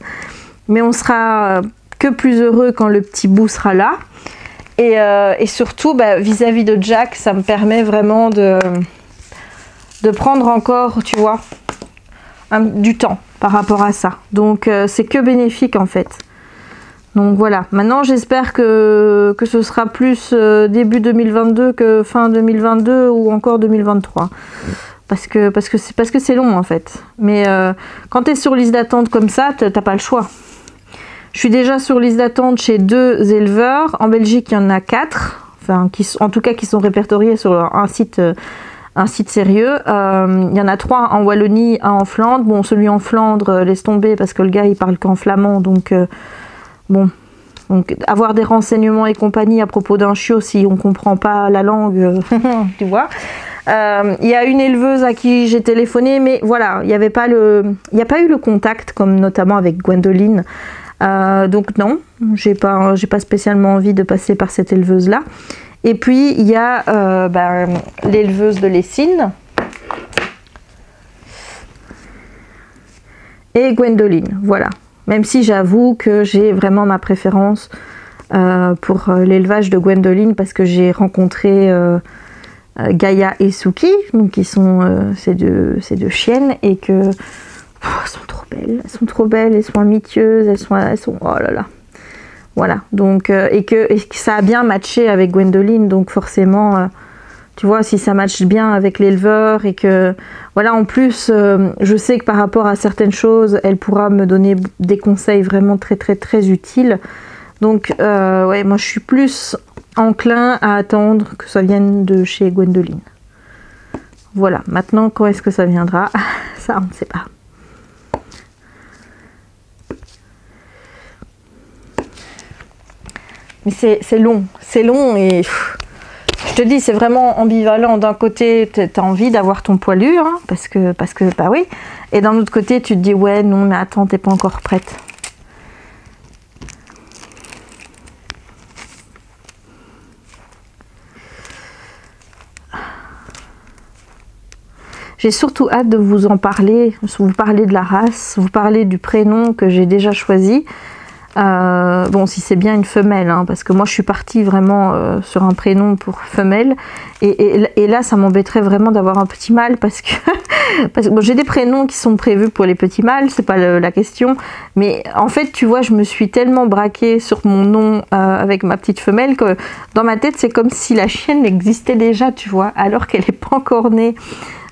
mais on sera que plus heureux quand le petit bout sera là. Et surtout, vis-à-vis de Jack, ça me permet vraiment de prendre encore, tu vois, du temps par rapport à ça. Donc, c'est que bénéfique en fait. Donc voilà. Maintenant, j'espère que ce sera plus début 2022 que fin 2022 ou encore 2023. Parce que c'est long en fait. Mais quand tu es sur liste d'attente comme ça, t'as pas le choix. Je suis déjà sur liste d'attente chez 2 éleveurs. En Belgique, il y en a 4. Enfin, en tout cas, qui sont répertoriés sur un site sérieux. Il y en a 3 en Wallonie, 1 en Flandre. Bon, celui en Flandre, laisse tomber parce que le gars, il parle qu'en flamand. Donc, bon. Donc, avoir des renseignements et compagnie à propos d'un chiot, si on comprend pas la langue, tu vois. Il y a une éleveuse à qui j'ai téléphoné, mais voilà, il n'y a pas eu le contact, comme notamment avec Gwendoline. Donc non, j'ai pas spécialement envie de passer par cette éleveuse-là. Et puis, il y a l'éleveuse de Lessines. Et Gwendoline, voilà. Même si j'avoue que j'ai vraiment ma préférence pour l'élevage de Gwendoline parce que j'ai rencontré Gaïa et Suki, donc qui sont ces deux chiennes, et que elles sont trop belles, elles sont amitieuses, elles sont oh là là. Voilà, donc et que ça a bien matché avec Gwendoline, donc forcément tu vois, si ça matche bien avec l'éleveur et que, voilà, en plus, je sais que par rapport à certaines choses, elle pourra me donner des conseils vraiment très, très, très utiles. Donc, ouais, moi, je suis plus enclin à attendre que ça vienne de chez Gwendoline. Voilà, maintenant, quand est-ce que ça viendra? Ça, on ne sait pas. Mais c'est long et... Je te dis, c'est vraiment ambivalent. D'un côté, tu as envie d'avoir ton poilure, hein, parce que, bah oui. Et d'un autre côté, tu te dis, ouais, non, mais attends, t'es pas encore prête. J'ai surtout hâte de vous en parler, vous parler de la race, vous parler du prénom que j'ai déjà choisi. Bon, si c'est bien une femelle, hein, parce que moi je suis partie vraiment sur un prénom pour femelle, et là ça m'embêterait vraiment d'avoir un petit mâle parce que bon, j'ai des prénoms qui sont prévus pour les petits mâles, c'est pas la question, mais en fait tu vois, je me suis tellement braquée sur mon nom avec ma petite femelle que dans ma tête c'est comme si la chienne existait déjà, tu vois, alors qu'elle n'est pas encore née.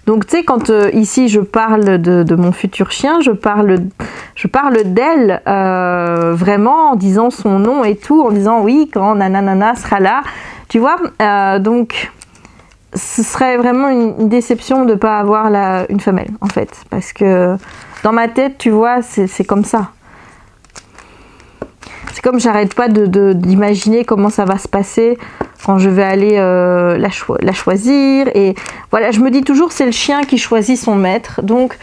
Donc tu sais, quand ici je parle de mon futur chien, je parle d'elle vraiment en disant son nom et tout, en disant oui, quand nanana sera là, tu vois. Donc ce serait vraiment une déception de ne pas avoir une femelle en fait, parce que dans ma tête, tu vois, c'est comme ça. C'est comme j'arrête pas d'imaginer comment ça va se passer quand je vais aller la choisir. Et voilà, je me dis toujours c'est le chien qui choisit son maître. Donc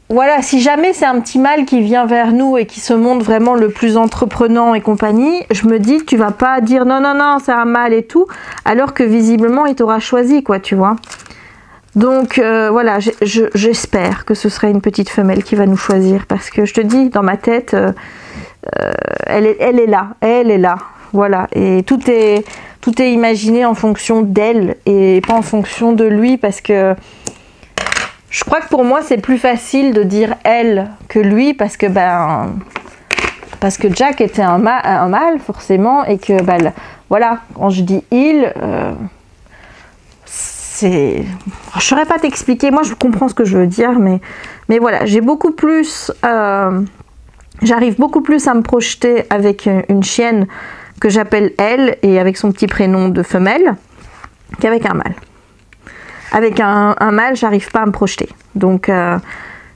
voilà, si jamais c'est un petit mâle qui vient vers nous et qui se montre vraiment le plus entreprenant et compagnie, je me dis tu vas pas dire non, non, non, c'est un mâle et tout, alors que visiblement il t'aura choisi, quoi, tu vois. Donc voilà, j'espère que ce serait une petite femelle qui va nous choisir, parce que je te dis, dans ma tête... elle est là, voilà, et tout est imaginé en fonction d'elle et pas en fonction de lui, parce que je crois que pour moi c'est plus facile de dire elle que lui, parce que Jack était un mâle forcément, et que voilà, quand je dis il, je saurais pas t'expliquer, moi je comprends ce que je veux dire, mais voilà, j'ai beaucoup plus j'arrive beaucoup plus à me projeter avec une chienne que j'appelle elle et avec son petit prénom de femelle qu'avec un mâle. Avec un mâle, j'arrive pas à me projeter. Donc,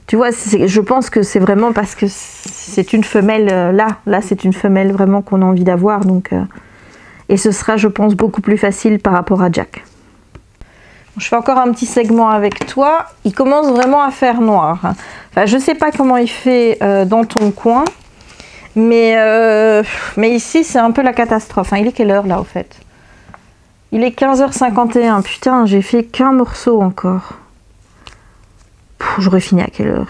tu vois, je pense que c'est vraiment parce que c'est une femelle là c'est une femelle vraiment qu'on a envie d'avoir. Donc, et ce sera, je pense, beaucoup plus facile par rapport à Jack. Je fais encore un petit segment avec toi. Il commence vraiment à faire noir. Enfin, je sais pas comment il fait dans ton coin, mais ici c'est un peu la catastrophe. Hein, il est quelle heure là au fait? Il est 15h51. Putain, j'ai fait qu'un morceau encore. J'aurais fini à quelle heure?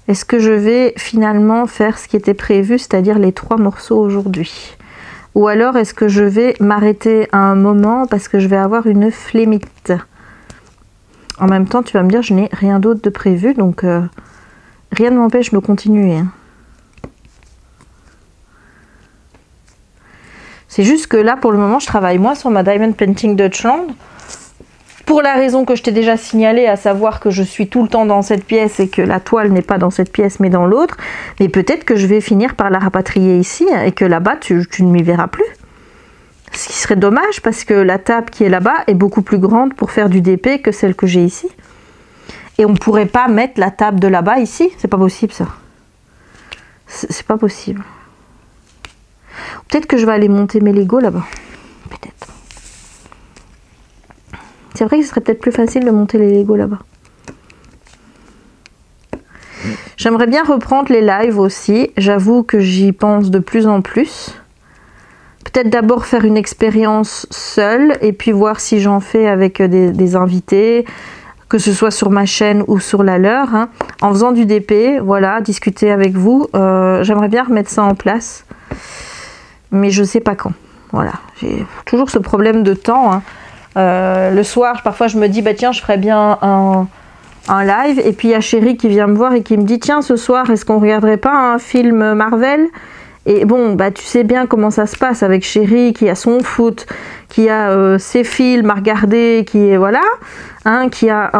Est-ce que je vais finalement faire ce qui était prévu, c'est-à-dire les 3 morceaux aujourd'hui? Ou alors est-ce que je vais m'arrêter à un moment parce que je vais avoir une flémite? En même temps, tu vas me dire, je n'ai rien d'autre de prévu, donc rien ne m'empêche de continuer. Hein. C'est juste que là, pour le moment, je travaille moins sur ma Diamond Painting Dutchland pour la raison que je t'ai déjà signalée, à savoir que je suis tout le temps dans cette pièce et que la toile n'est pas dans cette pièce mais dans l'autre, mais peut-être que je vais finir par la rapatrier ici et que là-bas tu ne m'y verras plus. Ce qui serait dommage parce que la table qui est là-bas est beaucoup plus grande pour faire du DP que celle que j'ai ici. Et on ne pourrait pas mettre la table de là-bas ici, c'est pas possible ça. C'est pas possible. Peut-être que je vais aller monter mes Lego là-bas. Peut-être. C'est vrai que ce serait peut-être plus facile de monter les Lego là-bas. J'aimerais bien reprendre les lives aussi. J'avoue que j'y pense de plus en plus. Peut-être d'abord faire une expérience seule et puis voir si j'en fais avec des invités, que ce soit sur ma chaîne ou sur la leur, hein. En faisant du DP, voilà, discuter avec vous. J'aimerais bien remettre ça en place, mais je sais pas quand. Voilà, j'ai toujours ce problème de temps, hein. Le soir, parfois je me dis, bah tiens, je ferais bien un live, et puis il y a Chérie qui vient me voir et qui me dit, tiens, ce soir, est-ce qu'on regarderait pas un film Marvel ? Et bon, bah tu sais bien comment ça se passe avec Chérie, qui a son foot, qui a ses films à regarder, qui est, voilà, hein, qui a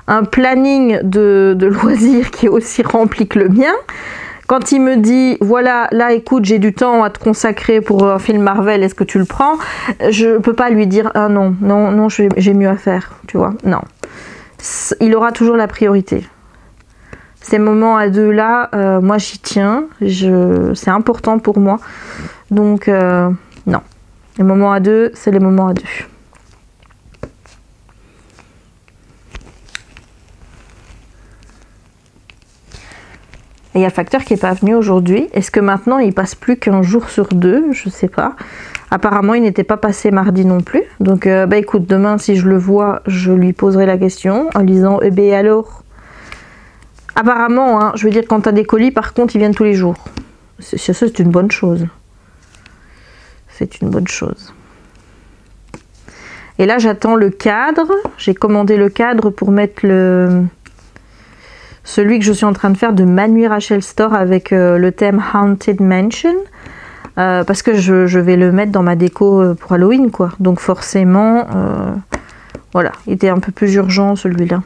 un planning de loisirs qui est aussi rempli que le mien. Quand il me dit, voilà, là écoute, j'ai du temps à te consacrer pour un film Marvel, est-ce que tu le prends? Je peux pas lui dire, ah non, non, non, j'ai mieux à faire, tu vois, non. Il aura toujours la priorité. Ces moments à deux là, moi j'y tiens, c'est important pour moi. Donc non, les moments à deux, c'est les moments à deux. Et il y a le facteur qui n'est pas venu aujourd'hui. Est-ce que maintenant il passe plus qu'un jour sur deux? Je sais pas. Apparemment il n'était pas passé mardi non plus. Donc bah écoute, demain si je le vois, je lui poserai la question en disant eh ben alors. Apparemment, hein, je veux dire, quand tu as des colis, par contre, ils viennent tous les jours. C'est une bonne chose. C'est une bonne chose. Et là, j'attends le cadre. J'ai commandé le cadre pour mettre celui que je suis en train de faire de Manu Rachel Store avec le thème Haunted Mansion. Parce que je vais le mettre dans ma déco pour Halloween, quoi. Donc forcément, voilà, il était un peu plus urgent celui-là.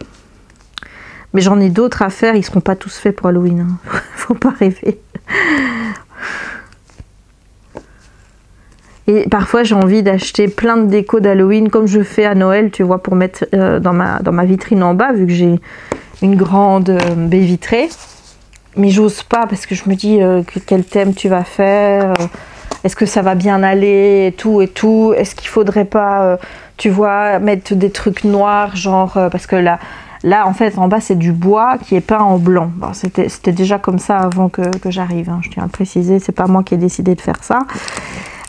Mais j'en ai d'autres à faire, ils seront pas tous faits pour Halloween, hein. Faut pas rêver. Et parfois j'ai envie d'acheter plein de déco d'Halloween comme je fais à Noël, tu vois, pour mettre dans ma vitrine en bas, vu que j'ai une grande baie vitrée. Mais j'ose pas parce que je me dis quel thème tu vas faire, est-ce que ça va bien aller et tout et tout. Est-ce qu'il faudrait pas, tu vois, mettre des trucs noirs, genre, parce que là, en fait, en bas, c'est du bois qui est peint en blanc. Bon, c'était déjà comme ça avant que j'arrive, hein. Je tiens à le préciser, c'est pas moi qui ai décidé de faire ça.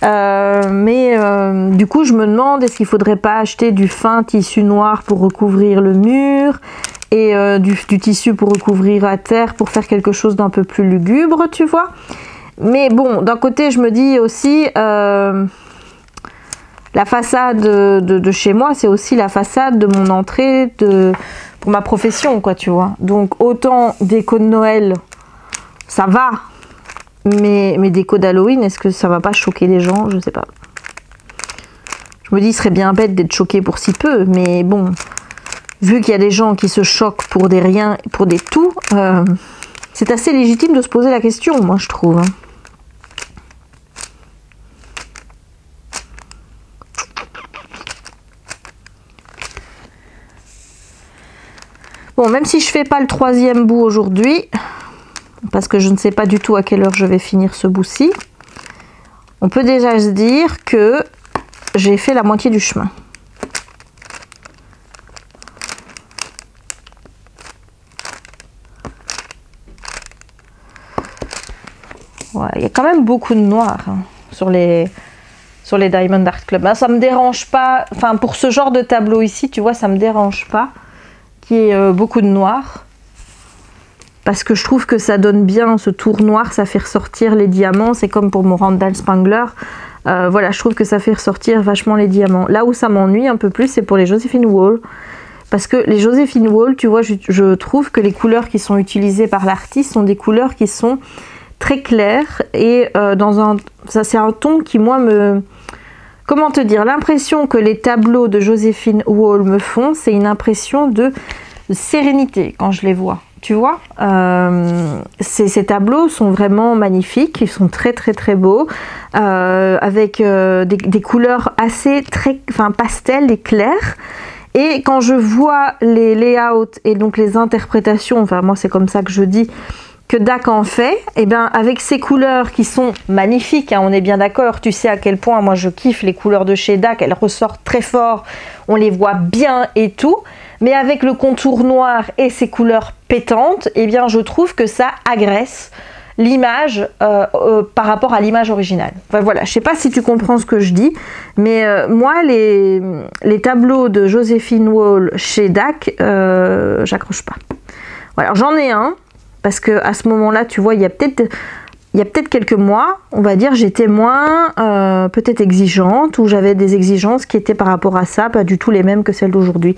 Du coup, je me demande, est-ce qu'il faudrait pas acheter du fin tissu noir pour recouvrir le mur et du tissu pour recouvrir à terre pour faire quelque chose d'un peu plus lugubre, tu vois. Mais bon, d'un côté, je me dis aussi... la façade de chez moi, c'est aussi la façade de mon entrée pour ma profession, quoi, tu vois. Donc, autant déco de Noël, ça va. Mais déco d'Halloween, est-ce que ça va pas choquer les gens? Je sais pas. Je me dis, il serait bien bête d'être choqué pour si peu. Mais bon, vu qu'il y a des gens qui se choquent pour des riens, pour des tout, c'est assez légitime de se poser la question, moi, je trouve, hein. Bon, même si je fais pas le troisième bout aujourd'hui, parce que je ne sais pas du tout à quelle heure je vais finir ce bout-ci, on peut déjà se dire que j'ai fait la moitié du chemin. Ouais, il y a quand même beaucoup de noir, hein, sur les Diamond Art Club. Ben, ça me dérange pas, enfin pour ce genre de tableau ici, tu vois, ça me dérange pas. Qui est beaucoup de noir, parce que je trouve que ça donne bien ce tour noir, ça fait ressortir les diamants. C'est comme pour mon Randall Spangler, voilà, je trouve que ça fait ressortir vachement les diamants. Là où ça m'ennuie un peu plus, c'est pour les Josephine Wall, parce que les Josephine Wall, tu vois, je trouve que les couleurs qui sont utilisées par l'artiste sont des couleurs qui sont très claires et c'est un ton qui moi comment te dire, l'impression que les tableaux de Joséphine Wall me font, c'est une impression de sérénité quand je les vois. Tu vois, ces tableaux sont vraiment magnifiques, ils sont très très très beaux, avec des couleurs assez pastel et claires. Et quand je vois les layouts et donc les interprétations, enfin moi c'est comme ça que je dis, que Dak en fait, et bien avec ces couleurs qui sont magnifiques, hein, on est bien d'accord, tu sais à quel point moi je kiffe les couleurs de chez Dak, elles ressortent très fort, on les voit bien et tout, mais avec le contour noir et ces couleurs pétantes, et bien je trouve que ça agresse l'image par rapport à l'image originale. Enfin voilà, je sais pas si tu comprends ce que je dis, mais moi les tableaux de Joséphine Wall chez Dak, j'accroche pas. Voilà, j'en ai un, parce que à ce moment-là, tu vois, il y a peut-être quelques mois, on va dire, j'étais moins peut-être exigeante, ou j'avais des exigences qui étaient par rapport à ça, pas du tout les mêmes que celles d'aujourd'hui.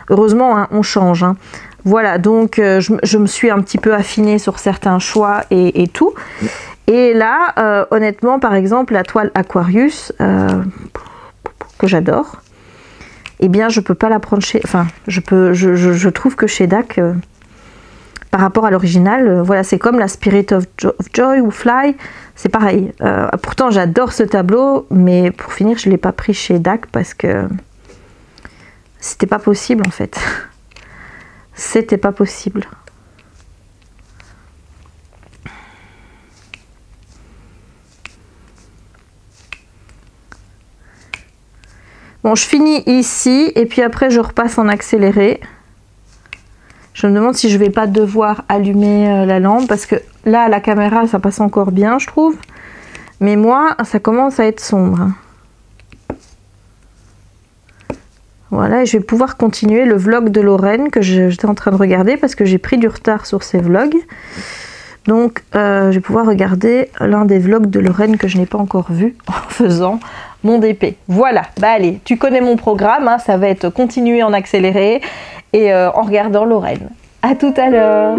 Heureusement, hein, on change. Hein. Voilà, donc je me suis un petit peu affinée sur certains choix et tout. Et là, honnêtement, par exemple, la toile Aquarius, que j'adore, eh bien, je peux pas la prendre chez... Enfin, je trouve que chez Dak... par rapport à l'original, voilà, c'est comme la Spirit of Joy ou Fly, c'est pareil. Pourtant, j'adore ce tableau, mais pour finir, je ne l'ai pas pris chez Dak parce que c'était pas possible en fait. C'était pas possible. Bon, je finis ici et puis après, je repasse en accéléré. Je me demande si je vais pas devoir allumer la lampe parce que là, à la caméra, ça passe encore bien, je trouve. Mais moi, ça commence à être sombre. Voilà, et je vais pouvoir continuer le vlog de Lorraine que j'étais en train de regarder parce que j'ai pris du retard sur ces vlogs. Donc, je vais pouvoir regarder l'un des vlogs de Lorraine que je n'ai pas encore vu en faisant mon DP. Voilà, bah allez, tu connais mon programme, hein, ça va être continuer en accéléré et en regardant Lorraine. À tout à l'heure.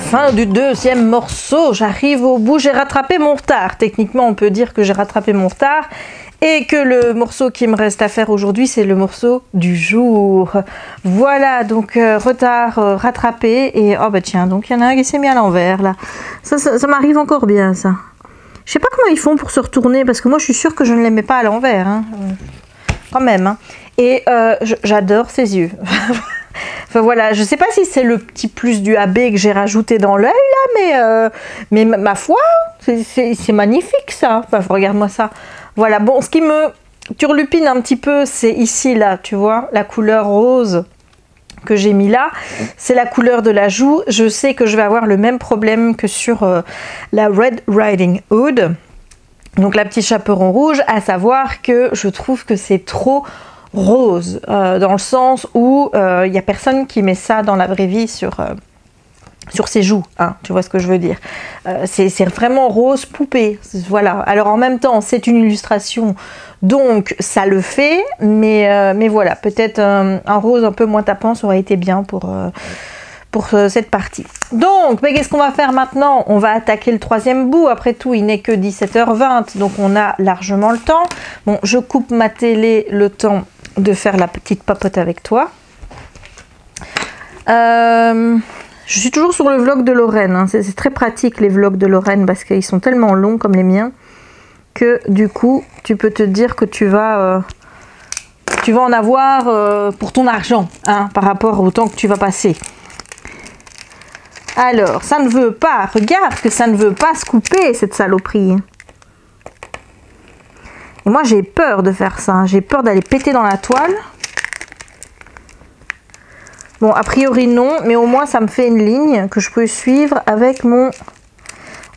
fin du deuxième morceau. J'arrive au bout, j'ai rattrapé mon retard. Techniquement, on peut dire que j'ai rattrapé mon retard. Et que le morceau qui me reste à faire aujourd'hui, c'est le morceau du jour. Voilà, donc retard rattrapé. Et oh bah tiens, donc il y en a un qui s'est mis à l'envers là. Ça m'arrive encore bien ça. Je sais pas comment ils font pour se retourner, parce que moi je suis sûre que je ne les mets pas à l'envers. Hein. Quand même. Hein. Et j'adore ses yeux. Enfin voilà, je sais pas si c'est le petit plus du AB que j'ai rajouté dans l'œil là, mais ma foi, c'est magnifique ça. Enfin, regarde-moi ça. Voilà, bon, ce qui me turlupine un petit peu, c'est ici, là, tu vois, la couleur rose que j'ai mis là, c'est la couleur de la joue. Je sais que je vais avoir le même problème que sur la Red Riding Hood, donc la petite chaperon rouge, à savoir que je trouve que c'est trop rose, dans le sens où il n'y a personne qui met ça dans la vraie vie sur ses joues, hein, tu vois ce que je veux dire. C'est vraiment rose poupée, voilà. Alors en même temps, c'est une illustration, donc ça le fait, mais voilà, peut-être un rose un peu moins tapant, ça aurait été bien pour cette partie. Donc, mais qu'est-ce qu'on va faire maintenant? On va attaquer le troisième bout. Après tout, il n'est que 17h20, donc on a largement le temps. Bon, je coupe ma télé le temps de faire la petite papote avec toi. Je suis toujours sur le vlog de Lorraine, hein. C'est très pratique les vlogs de Lorraine parce qu'ils sont tellement longs comme les miens que du coup tu peux te dire que tu vas en avoir pour ton argent, hein, par rapport au temps que tu vas passer. Alors ça ne veut pas, regarde que ça ne veut pas se couper cette saloperie. Et moi j'ai peur de faire ça, hein. J'ai peur d'aller péter dans la toile. Bon, a priori non, mais au moins ça me fait une ligne que je peux suivre avec mon...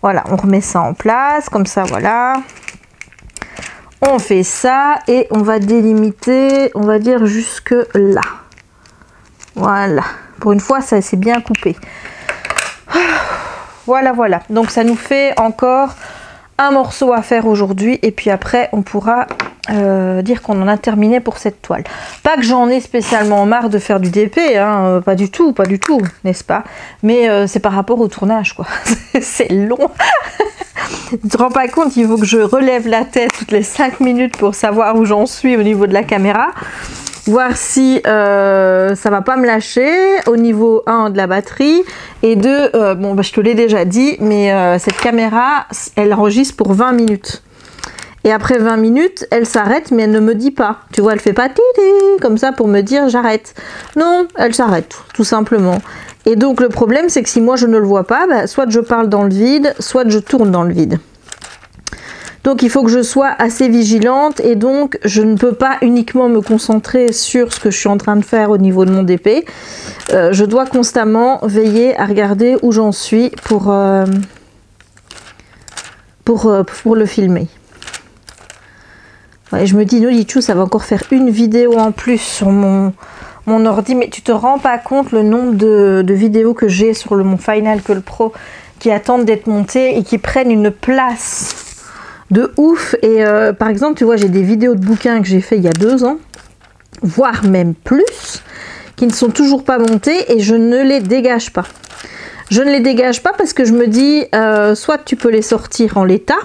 Voilà, on remet ça en place, comme ça, voilà. On fait ça et on va délimiter, on va dire jusque là. Voilà, pour une fois, ça c'est bien coupé. Voilà, voilà. Donc ça nous fait encore un morceau à faire aujourd'hui et puis après on pourra dire qu'on en a terminé pour cette toile. Pas que j'en ai spécialement marre de faire du DP, hein, pas du tout, n'est-ce pas? Mais c'est par rapport au tournage, quoi. C'est long. Tu te rends pas compte, il faut que je relève la tête toutes les 5 minutes pour savoir où j'en suis au niveau de la caméra. Voir si ça va pas me lâcher au niveau 1 de la batterie et 2, bon bah, je te l'ai déjà dit, mais cette caméra elle enregistre pour 20 minutes et après 20 minutes elle s'arrête, mais elle ne me dit pas, tu vois, elle fait pas titi comme ça pour me dire j'arrête. Non, elle s'arrête tout simplement. Et donc le problème c'est que si moi je ne le vois pas, bah, soit je parle dans le vide, soit je tourne dans le vide. Donc il faut que je sois assez vigilante et donc je ne peux pas uniquement me concentrer sur ce que je suis en train de faire au niveau de mon DP. Je dois constamment veiller à regarder où j'en suis pour le filmer. Ouais, je me dis, Nolichou, ça va encore faire une vidéo en plus sur mon ordi, mais tu te rends pas compte le nombre de vidéos que j'ai sur mon Final Cut Pro qui attendent d'être montées et qui prennent une place de ouf. Et par exemple, tu vois, j'ai des vidéos de bouquins que j'ai fait il y a 2 ans, voire même plus, qui ne sont toujours pas montées et je ne les dégage pas. Je ne les dégage pas parce que je me dis, soit tu peux les sortir en l'état,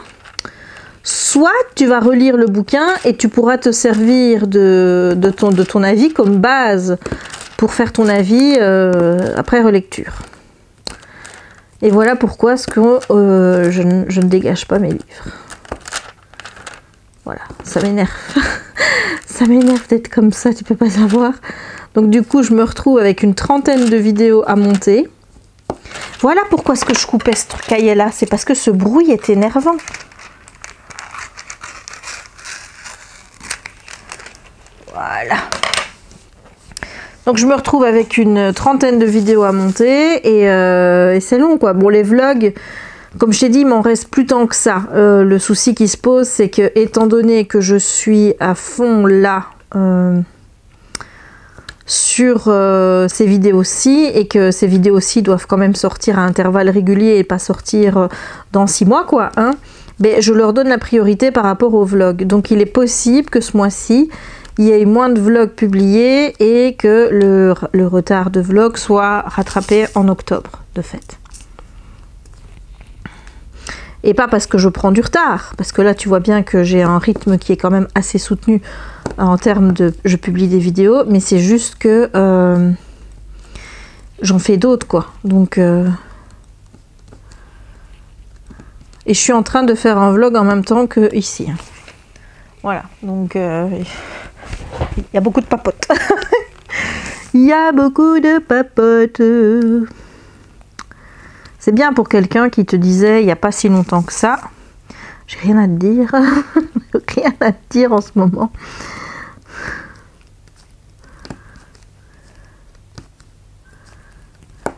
soit tu vas relire le bouquin et tu pourras te servir de ton avis comme base pour faire ton avis après relecture. Et voilà pourquoi je ne dégage pas mes livres. Voilà, ça m'énerve. Ça m'énerve d'être comme ça, tu peux pas savoir. Donc du coup, je me retrouve avec une 30aine de vidéos à monter. Voilà pourquoi ce que je coupais ce cahier là, c'est parce que ce bruit est énervant. Voilà. Donc je me retrouve avec une 30aine de vidéos à monter et c'est long quoi. Bon, les vlogs, comme je t'ai dit, il m'en reste plus tant que ça. Le souci qui se pose, c'est que étant donné que je suis à fond là sur ces vidéos-ci et que ces vidéos-ci doivent quand même sortir à intervalles réguliers et pas sortir dans 6 mois quoi, hein, mais je leur donne la priorité par rapport aux vlogs. Donc il est possible que ce mois-ci il y ait moins de vlogs publiés et que le retard de vlog soit rattrapé en octobre de fait. Et pas parce que je prends du retard, parce que là tu vois bien que j'ai un rythme qui est quand même assez soutenu en termes de je publie des vidéos, mais c'est juste que j'en fais d'autres quoi. Donc et je suis en train de faire un vlog en même temps que ici. Voilà, donc il y a beaucoup de papotes. Il y a beaucoup de papotes. C'est bien pour quelqu'un qui te disait il n'y a pas si longtemps que ça. J'ai rien à te dire. Rien à te dire en ce moment.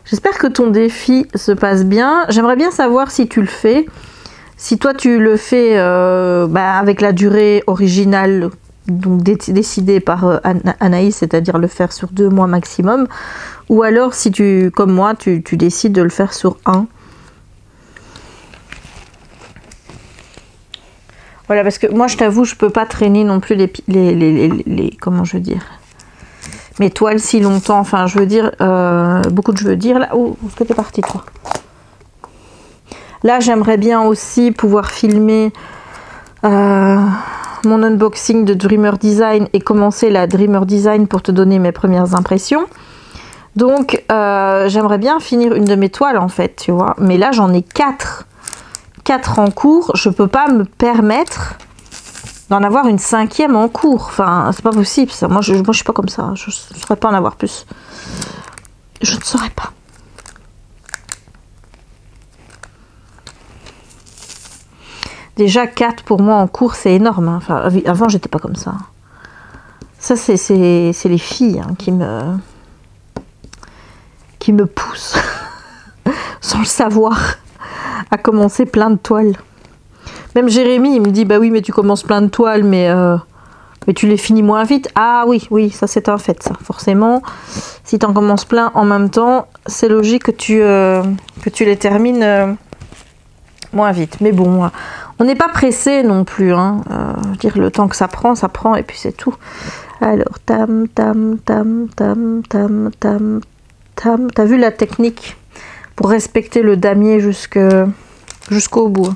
J'espère que ton défi se passe bien. J'aimerais bien savoir si tu le fais. Si toi tu le fais avec la durée originale, donc décidée par Anaïs, c'est-à-dire le faire sur 2 mois maximum, ou alors si tu, comme moi, tu décides de le faire sur 1. Voilà, parce que moi je t'avoue, je peux pas traîner non plus les comment je veux dire, mes toiles si longtemps, enfin je veux dire, beaucoup de je veux dire, là, où est-ce que t'es parti toi? Là j'aimerais bien aussi pouvoir filmer mon unboxing de Dreamer Design et commencer la Dreamer Design pour te donner mes premières impressions. Donc j'aimerais bien finir une de mes toiles en fait, tu vois. Mais là j'en ai 4 en cours. Je peux pas me permettre d'en avoir une 5e en cours. Enfin, c'est pas possible ça. Moi je suis pas comme ça. Je ne saurais pas en avoir plus. Je ne saurais pas. Déjà 4 pour moi en cours, c'est énorme. Hein. Enfin, avant, j'étais pas comme ça. Ça, c'est les filles hein, qui me poussent, sans le savoir, à commencer plein de toiles. Même Jérémy, il me dit, bah oui, mais tu commences plein de toiles, mais tu les finis moins vite. Ah oui, ça c'est un fait, ça. Forcément, si tu en commences plein en même temps, c'est logique que tu les termines moins vite. Mais bon... On n'est pas pressé non plus, hein. Je veux dire, le temps que ça prend, et puis c'est tout. Alors, tam, tam, tam, tam, tam, tam, tam. T'as vu la technique pour respecter le damier jusqu'au bout.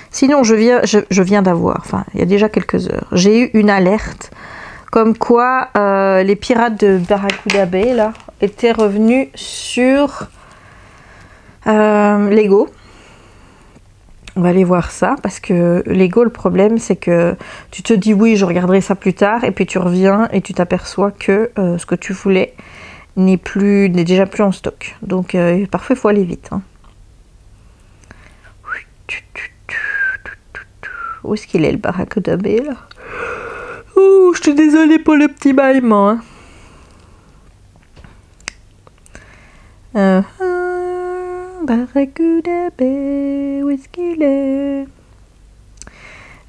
Sinon, je viens d'avoir, enfin, il y a déjà quelques heures, j'ai eu une alerte comme quoi les pirates de Barracuda Bay là, étaient revenus sur Lego. On va aller voir ça, parce que Lego, le problème, c'est que tu te dis oui, je regarderai ça plus tard, et puis tu reviens et tu t'aperçois que ce que tu voulais n'est déjà plus en stock. Donc parfois, il faut aller vite. Hein. Où est-ce qu'il est, le Barracuda Bay, là? Oh, je suis désolée pour le petit bâillement. Hein. Barracuda Bay, où est-ce qu'il est?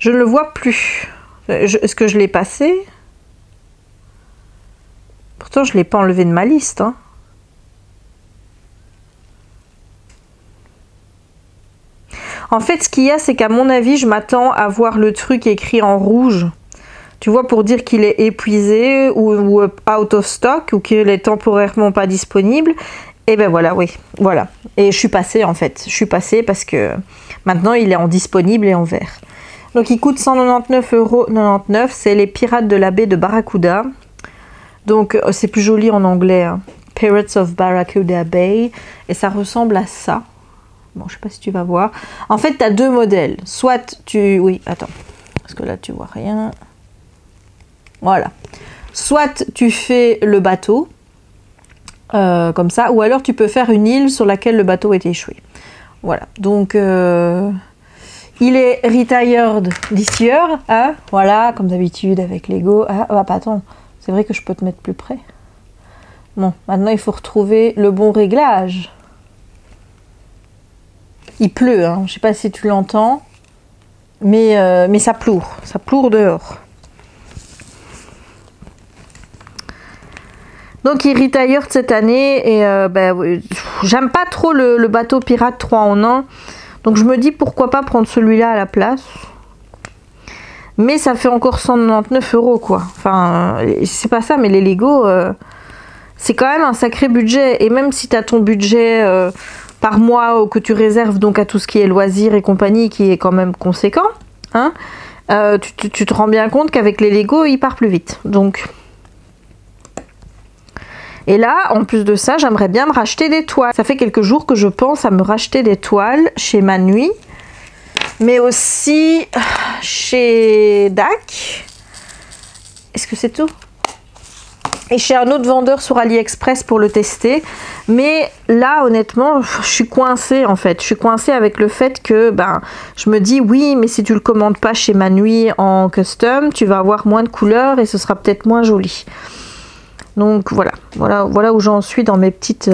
Je ne le vois plus. Est-ce que je l'ai passé? Pourtant, je ne l'ai pas enlevé de ma liste. Hein. En fait, ce qu'il y a, c'est qu'à mon avis, je m'attends à voir le truc écrit en rouge. Tu vois, pour dire qu'il est épuisé ou out of stock ou qu'il est temporairement pas disponible. Et ben voilà, oui, voilà. Et je suis passée en fait. Je suis passée parce que maintenant il est en disponible et en vert. Donc il coûte 199,99 €. C'est les Pirates de la baie de Barracuda. Donc c'est plus joli en anglais. Hein. Pirates of Barracuda Bay. Et ça ressemble à ça. Bon, je sais pas si tu vas voir. En fait, tu as 2 modèles. Soit tu... Oui, attends. Parce que là, tu vois rien. Voilà. Soit tu fais le bateau, comme ça, ou alors tu peux faire une île sur laquelle le bateau est échoué. Voilà. Donc, il est retired this year. Hein, voilà, comme d'habitude avec Lego. Ah, bah, attends. C'est vrai que je peux te mettre plus près. Bon, maintenant, il faut retrouver le bon réglage. Il pleut, hein. Je sais pas si tu l'entends, mais ça ploure dehors. Donc il retired cette année et j'aime pas trop le bateau pirate 3 en 1, donc je me dis pourquoi pas prendre celui-là à la place. Mais ça fait encore 199 € quoi. Enfin, c'est pas ça, mais les Lego, c'est quand même un sacré budget. Et même si tu as ton budget par mois que tu réserves donc à tout ce qui est loisirs et compagnie, qui est quand même conséquent, hein, tu te rends bien compte qu'avec les Lego, il part plus vite. Donc... Et là, en plus de ça, j'aimerais bien me racheter des toiles. Ça fait quelques jours que je pense à me racheter des toiles chez Manui, mais aussi chez DAC. Est-ce que c'est tout? Et chez un autre vendeur sur AliExpress pour le tester. Mais là, honnêtement, je suis coincée en fait. Je suis coincée avec le fait que ben, je me dis oui, mais si tu le commandes pas chez Manui en custom, tu vas avoir moins de couleurs et ce sera peut-être moins joli. Donc voilà où j'en suis dans mes petites...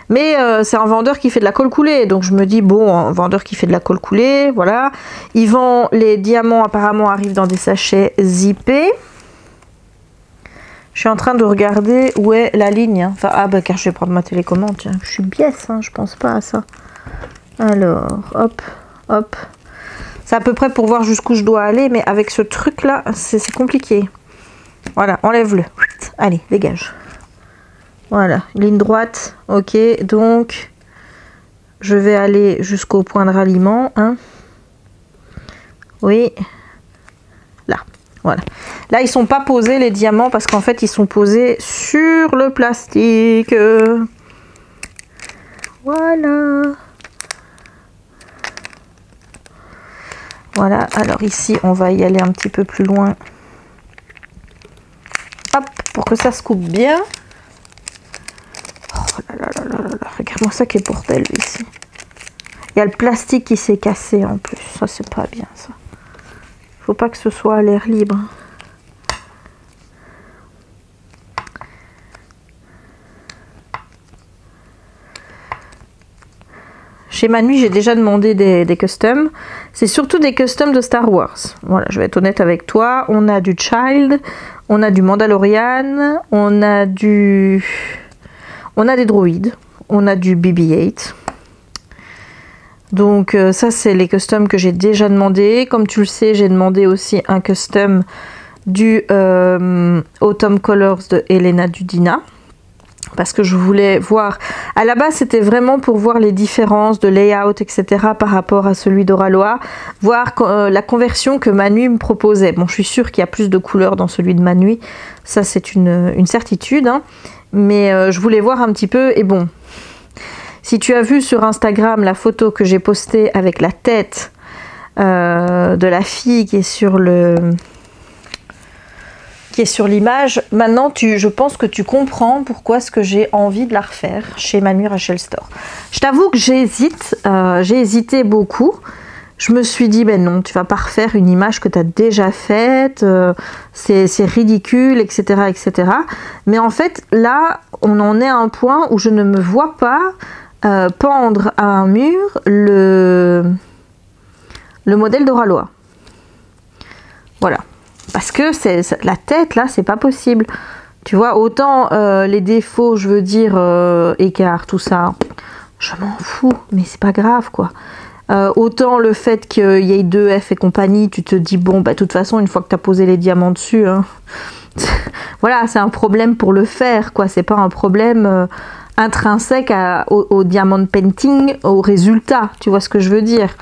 Mais c'est un vendeur qui fait de la colle coulée, donc je me dis bon, un vendeur qui fait de la colle coulée, voilà. Il vend les diamants, apparemment arrivent dans des sachets zippés. Je suis en train de regarder où est la ligne. Hein. Enfin, ah bah car je vais prendre ma télécommande, tiens. Je suis biaise, hein, je pense pas à ça. Alors, hop, hop. C'est à peu près pour voir jusqu'où je dois aller, mais avec ce truc là, c'est compliqué. Voilà, enlève-le. Allez, dégage. Voilà, ligne droite. Ok, donc je vais aller jusqu'au point de ralliement. Hein. Oui. Là, voilà. Là, ils sont pas posés les diamants parce qu'en fait, ils sont posés sur le plastique. Voilà. Voilà, alors ici, on va y aller un petit peu plus loin. Hop, pour que ça se coupe bien. Oh là là là là là, regarde-moi ça qui est bordel ici. Il y a le plastique qui s'est cassé en plus. Ça, c'est pas bien ça. Faut pas que ce soit à l'air libre. Chez Manui, j'ai déjà demandé des customs. C'est surtout des customs de Star Wars. Voilà, je vais être honnête avec toi. On a du Child, on a du Mandalorian, on a des droïdes, on a du BB-8. Donc ça, c'est les customs que j'ai déjà demandé. Comme tu le sais, j'ai demandé aussi un custom du Autumn Colors de Elena Dudina. Parce que je voulais voir, à la base c'était vraiment pour voir les différences de layout, etc. par rapport à celui d'Oraloa, voir la conversion que Manui me proposait. Bon, je suis sûre qu'il y a plus de couleurs dans celui de Manui, ça c'est une certitude, hein. Mais je voulais voir un petit peu, et bon, si tu as vu sur Instagram la photo que j'ai postée avec la tête de la fille qui est sur l'image, maintenant je pense que tu comprends pourquoi est-ce que j'ai envie de la refaire chez Manui Rachel Store. Je t'avoue que j'hésite, j'ai hésité beaucoup. Je me suis dit, ben non, tu vas pas refaire une image que tu as déjà faite, c'est ridicule, etc., etc. Mais en fait, là, on en est à un point où je ne me vois pas pendre à un mur le modèle d'Oraloa. Voilà. Parce que la tête, là, c'est pas possible. Tu vois, autant les défauts, je veux dire, écart, tout ça, je m'en fous, mais c'est pas grave, quoi. Autant le fait qu'il y ait 2F et compagnie, tu te dis, bon, bah, de toute façon, une fois que tu as posé les diamants dessus, hein, voilà, c'est un problème pour le faire, quoi. C'est pas un problème intrinsèque au diamond painting, au résultat, tu vois ce que je veux dire.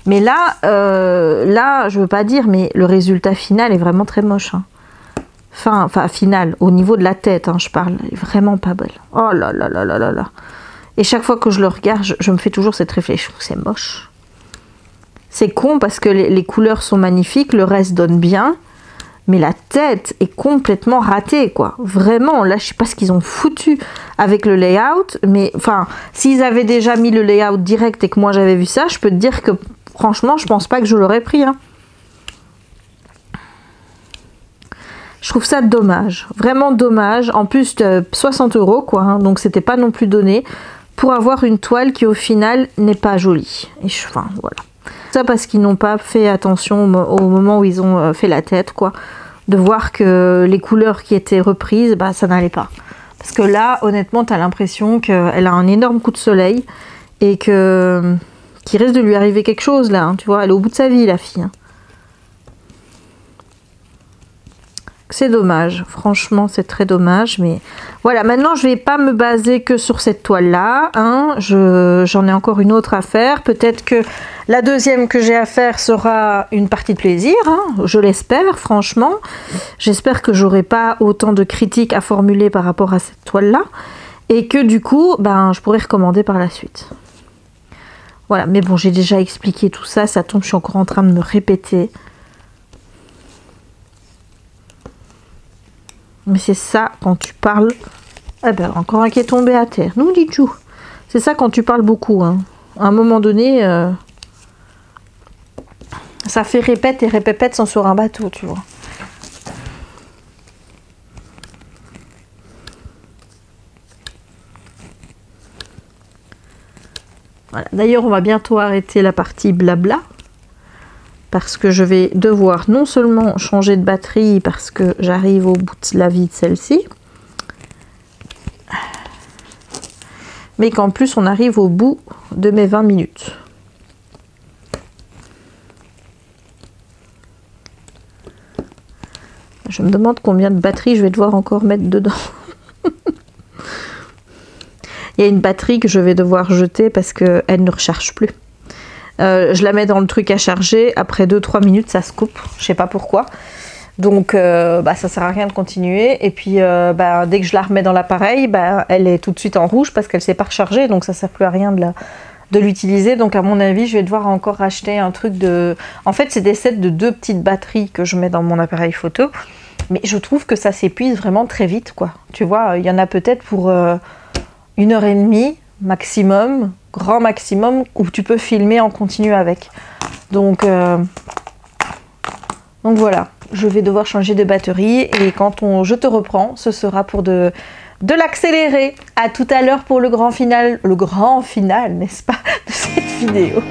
Mais là, je veux pas dire, mais le résultat final est vraiment très moche. Hein. Enfin, final, au niveau de la tête, hein, je parle, est vraiment pas belle. Oh là là là là là là. Et chaque fois que je le regarde, je me fais toujours cette réflexion, c'est moche. C'est con parce que les couleurs sont magnifiques, le reste donne bien, mais la tête est complètement ratée, quoi. Vraiment, là, je sais pas ce qu'ils ont foutu avec le layout, mais enfin, s'ils avaient déjà mis le layout direct et que moi j'avais vu ça, je peux te dire que franchement, je pense pas que je l'aurais pris. Hein. Je trouve ça dommage, vraiment dommage. En plus, 60 €, quoi. Hein, donc, c'était pas non plus donné pour avoir une toile qui, au final, n'est pas jolie. Et enfin, voilà. Ça parce qu'ils n'ont pas fait attention au moment où ils ont fait la tête, quoi. De voir que les couleurs qui étaient reprises, bah, ça n'allait pas. Parce que là, honnêtement, tu as l'impression qu'elle a un énorme coup de soleil et qu'il risque de lui arriver quelque chose là, hein, tu vois, elle est au bout de sa vie la fille. Hein. C'est dommage, franchement c'est très dommage, mais voilà, maintenant je vais pas me baser que sur cette toile là, hein. J'en ai encore une autre à faire, peut-être que la deuxième que j'ai à faire sera une partie de plaisir, hein. Je l'espère franchement, j'espère que j'aurai pas autant de critiques à formuler par rapport à cette toile là, et que du coup, ben, je pourrai recommander par la suite. Voilà, mais bon, j'ai déjà expliqué tout ça, ça tombe, je suis encore en train de me répéter. Mais c'est ça quand tu parles. Eh ben, encore un qui est tombé à terre. Nous, dit Chou. C'est ça quand tu parles beaucoup. Hein. À un moment donné, ça fait répète et répète sans sur un bateau, tu vois. Voilà. D'ailleurs, on va bientôt arrêter la partie blabla. Parce que je vais devoir non seulement changer de batterie parce que j'arrive au bout de la vie de celle-ci, mais qu'en plus on arrive au bout de mes 20 minutes. Je me demande combien de batteries je vais devoir encore mettre dedans. Il y a une batterie que je vais devoir jeter parce qu'elle ne recharge plus. Je la mets dans le truc à charger, après 2-3 minutes ça se coupe, je sais pas pourquoi. Donc bah, ça sert à rien de continuer. Et puis bah, dès que je la remets dans l'appareil, bah, elle est tout de suite en rouge parce qu'elle s'est pas rechargée, donc ça sert plus à rien de l'utiliser. Donc à mon avis je vais devoir encore acheter un truc de... En fait c'est des sets de 2 petites batteries que je mets dans mon appareil photo. Mais je trouve que ça s'épuise vraiment très vite, quoi. Tu vois, il y en a peut-être pour 1h30 maximum, grand maximum, où tu peux filmer en continu avec. Donc voilà, je vais devoir changer de batterie et quand je te reprends, ce sera pour de l'accélérer. À tout à l'heure pour le grand final, n'est-ce pas, de cette vidéo.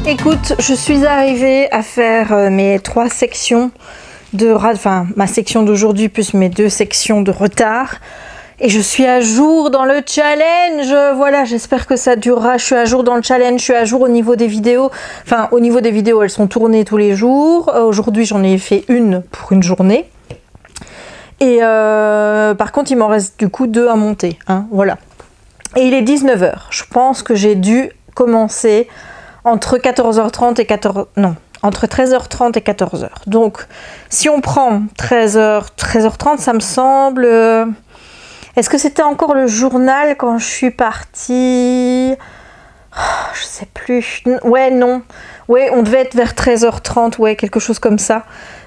Écoute, je suis arrivée à faire mes 3 sections de... Enfin, ma section d'aujourd'hui plus mes 2 sections de retard. Et je suis à jour dans le challenge. Voilà, j'espère que ça durera. Je suis à jour dans le challenge, je suis à jour au niveau des vidéos. Enfin, au niveau des vidéos, elles sont tournées tous les jours. Aujourd'hui, j'en ai fait une pour une journée. Et par contre, il m'en reste du coup 2 à monter. Hein, voilà. Et il est 19 h. Je pense que j'ai dû commencer entre 14h30 et 14... Non, entre 13h30 et 14h. Donc, si on prend 13h30, ça me semble... Est-ce que c'était encore le journal quand je suis partie? Je sais plus. Ouais, non. Ouais, on devait être vers 13h30, ouais, quelque chose comme ça.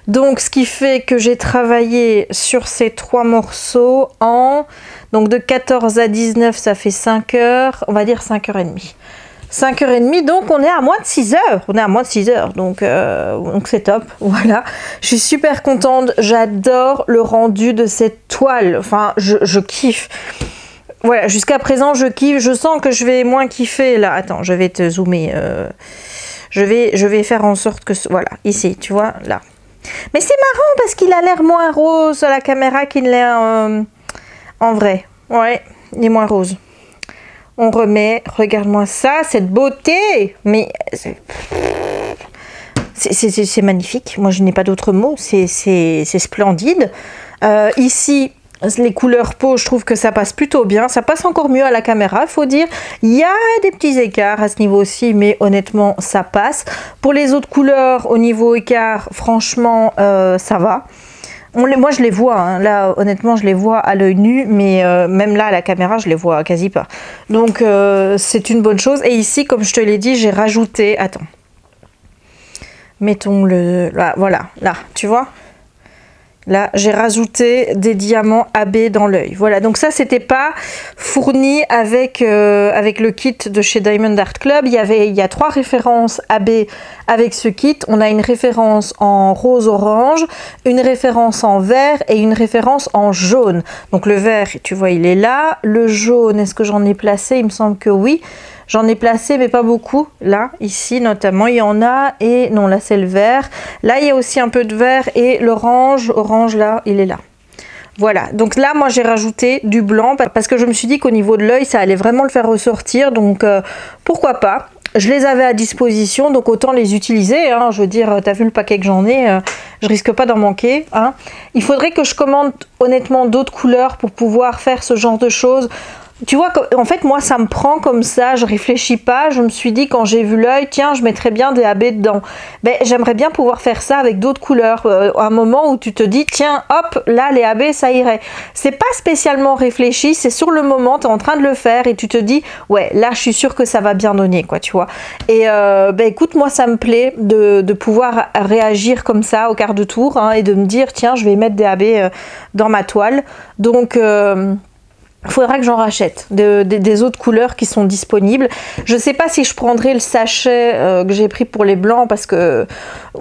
Donc, ce qui fait que j'ai travaillé sur ces 3 morceaux en... Donc, de 14 à 19, ça fait 5 heures. On va dire 5h30. 5h30, donc on est à moins de 6 heures. On est à moins de 6 heures, donc c'est top. Voilà, je suis super contente. J'adore le rendu de cette toile. Enfin, je kiffe. Voilà, jusqu'à présent, je kiffe. Je sens que je vais moins kiffer là. Attends, je vais te zoomer. Je vais faire en sorte que... Voilà, ici, tu vois, là. Mais c'est marrant parce qu'il a l'air moins rose à la caméra qu'il l'est en vrai. Ouais, il est moins rose. On remet, regarde-moi ça, cette beauté. Mais c'est magnifique. Moi, je n'ai pas d'autres mots. C'est splendide. Ici, les couleurs peau, je trouve que ça passe plutôt bien. Ça passe encore mieux à la caméra, il faut dire. Il y a des petits écarts à ce niveau-ci, mais honnêtement, ça passe. Pour les autres couleurs, au niveau écart, franchement, ça va. Moi je les vois, hein. Là honnêtement je les vois à l'œil nu, mais même là à la caméra je les vois quasi pas. Donc c'est une bonne chose. Et ici, comme je te l'ai dit, j'ai rajouté, attends, mettons le, là, voilà, là, tu vois. Là, j'ai rajouté des diamants AB dans l'œil. Voilà, donc ça, c'était pas fourni avec, avec le kit de chez Diamond Art Club. Il y a 3 références AB avec ce kit. On a une référence en rose-orange, une référence en vert et une référence en jaune. Donc le vert, tu vois, il est là. Le jaune, est-ce que j'en ai placé? Il me semble que oui. J'en ai placé, mais pas beaucoup. Là, ici, notamment, il y en a. Et non, là, c'est le vert. Là, il y a aussi un peu de vert. Et l'orange, là, il est là. Voilà. Donc là, moi, j'ai rajouté du blanc parce que je me suis dit qu'au niveau de l'œil, ça allait vraiment le faire ressortir. Donc, pourquoi pas? Je les avais à disposition, donc autant les utiliser. Hein. Je veux dire, t'as vu le paquet que j'en ai, je risque pas d'en manquer. Hein. Il faudrait que je commande, honnêtement, d'autres couleurs pour pouvoir faire ce genre de choses. Tu vois, en fait, moi, ça me prend comme ça, je réfléchis pas. Je me suis dit, quand j'ai vu l'œil, tiens, je mettrais bien des AB dedans. Ben, j'aimerais bien pouvoir faire ça avec d'autres couleurs. Un moment où tu te dis, tiens, hop, là, les AB, ça irait. C'est pas spécialement réfléchi, c'est sur le moment, tu es en train de le faire et tu te dis, ouais, là, je suis sûre que ça va bien donner, quoi, tu vois. Et ben, écoute, moi, ça me plaît de pouvoir réagir comme ça au quart de tour, hein, et de me dire, tiens, je vais mettre des AB dans ma toile. Donc... il faudra que j'en rachète des autres couleurs qui sont disponibles. Je sais pas si je prendrai le sachet que j'ai pris pour les blancs parce que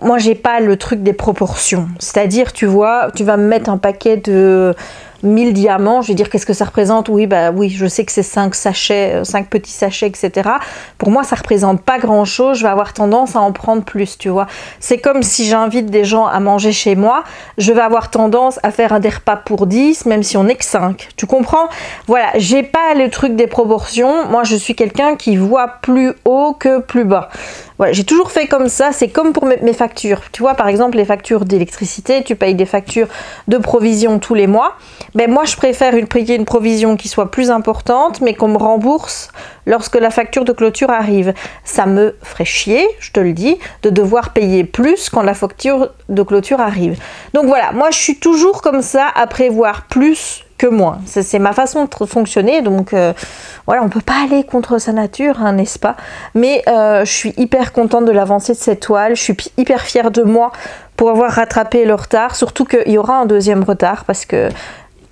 moi j'ai pas le truc des proportions. C'est-à-dire, tu vois, tu vas me mettre un paquet de 1000 diamants, je vais dire qu'est-ce que ça représente. Oui, bah oui, je sais que c'est 5 sachets, 5 petits sachets, etc. Pour moi, ça représente pas grand-chose. Je vais avoir tendance à en prendre plus, tu vois. C'est comme si j'invite des gens à manger chez moi, je vais avoir tendance à faire des repas pour 10, même si on n'est que 5. Tu comprends? Voilà, j'ai pas le truc des proportions. Moi, je suis quelqu'un qui voit plus haut que plus bas. Voilà, j'ai toujours fait comme ça, c'est comme pour mes factures. Tu vois, par exemple, les factures d'électricité, tu payes des factures de provision tous les mois. Ben, moi, je préfère payer une provision qui soit plus importante, mais qu'on me rembourse lorsque la facture de clôture arrive. Ça me ferait chier, je te le dis, de devoir payer plus quand la facture de clôture arrive. Donc voilà, moi, je suis toujours comme ça à prévoir plus que moins. C'est ma façon de fonctionner, donc voilà, on peut pas aller contre sa nature, hein, n'est-ce pas? Mais je suis hyper contente de l'avancée de cette toile, je suis hyper fière de moi pour avoir rattrapé le retard, surtout qu'il y aura un deuxième retard parce que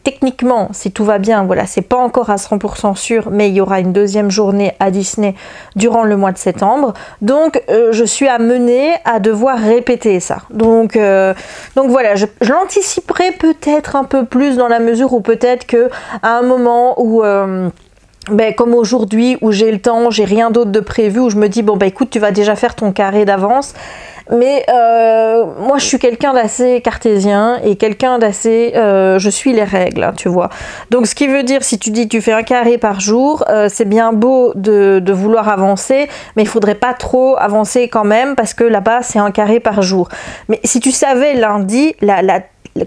techniquement, si tout va bien, voilà, c'est pas encore à 100% sûr, mais il y aura une deuxième journée à Disney durant le mois de septembre. Donc, je suis amenée à devoir répéter ça. Donc voilà, je l'anticiperai peut-être un peu plus dans la mesure où peut-être que à un moment où ben, comme aujourd'hui où j'ai le temps, j'ai rien d'autre de prévu, où je me dis bon ben écoute, tu vas déjà faire ton carré d'avance. Mais moi je suis quelqu'un d'assez cartésien et quelqu'un d'assez je suis les règles, hein, tu vois. Donc ce qui veut dire, si tu dis tu fais un carré par jour, c'est bien beau de vouloir avancer, mais il faudrait pas trop avancer quand même, parce que là-bas c'est un carré par jour. Mais si tu savais lundi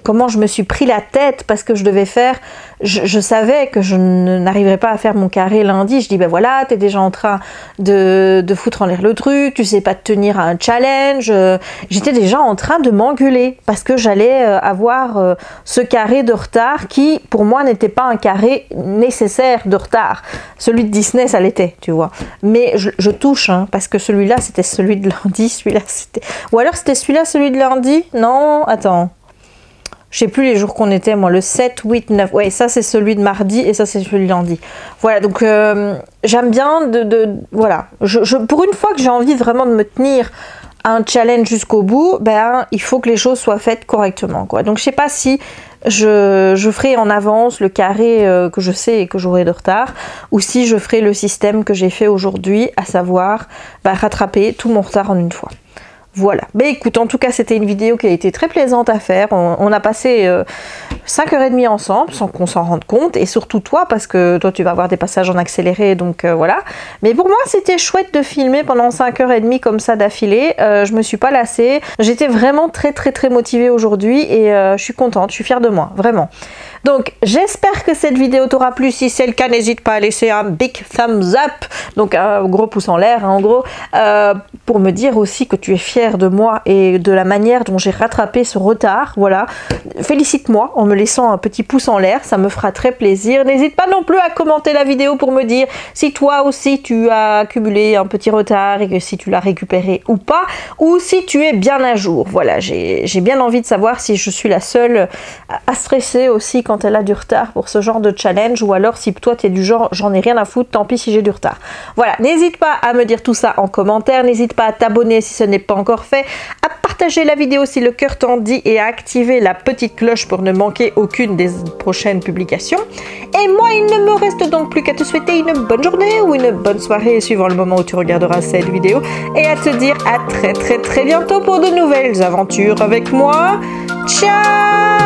comment je me suis pris la tête parce que je devais faire, je savais que je n'arriverais pas à faire mon carré lundi. Je dis ben voilà, t'es déjà en train de foutre en l'air le truc, tu sais pas te tenir à un challenge. J'étais déjà en train de m'engueuler parce que j'allais avoir ce carré de retard qui pour moi n'était pas un carré nécessaire de retard. Celui de Disney ça l'était, tu vois, mais je touche, hein, parce que celui-là c'était celui de lundi, celui-là c'était, ou alors c'était celui-là celui de lundi, non, attends, je sais plus les jours qu'on était, moi, le 7, 8, 9. Ouais, ça c'est celui de mardi et ça c'est celui de lundi. Voilà, donc j'aime bien voilà. Pour une fois que j'ai envie vraiment de me tenir à un challenge jusqu'au bout, ben il faut que les choses soient faites correctement, quoi. Donc je sais pas si je ferai en avance le carré que je sais et que j'aurai de retard, ou si je ferai le système que j'ai fait aujourd'hui, à savoir rattraper tout mon retard en une fois. Voilà, mais écoute, en tout cas c'était une vidéo qui a été très plaisante à faire. On a passé 5h30 ensemble sans qu'on s'en rende compte, et surtout toi, parce que toi tu vas avoir des passages en accéléré, donc voilà. Mais pour moi c'était chouette de filmer pendant 5h30 comme ça d'affilée. Je me suis pas lassée, j'étais vraiment très motivée aujourd'hui, et je suis contente, je suis fière de moi, vraiment. Donc j'espère que cette vidéo t'aura plu. Si c'est le cas, n'hésite pas à laisser un big thumbs up, donc un gros pouce en l'air, hein, en gros, pour me dire aussi que tu es fier de moi et de la manière dont j'ai rattrapé ce retard. Voilà, félicite-moi en me laissant un petit pouce en l'air, ça me fera très plaisir. N'hésite pas non plus à commenter la vidéo pour me dire si toi aussi tu as accumulé un petit retard et que si tu l'as récupéré ou pas, ou si tu es bien à jour. Voilà, j'ai bien envie de savoir si je suis la seule à stresser aussi quand elle a du retard pour ce genre de challenge, ou alors si toi tu es du genre j'en ai rien à foutre, tant pis si j'ai du retard. Voilà, n'hésite pas à me dire tout ça en commentaire, n'hésite pas à t'abonner si ce n'est pas encore fait, à partager la vidéo si le cœur t'en dit, et à activer la petite cloche pour ne manquer aucune des prochaines publications. Et moi il ne me reste donc plus qu'à te souhaiter une bonne journée ou une bonne soirée suivant le moment où tu regarderas cette vidéo, et à te dire à très bientôt pour de nouvelles aventures avec moi. Ciao!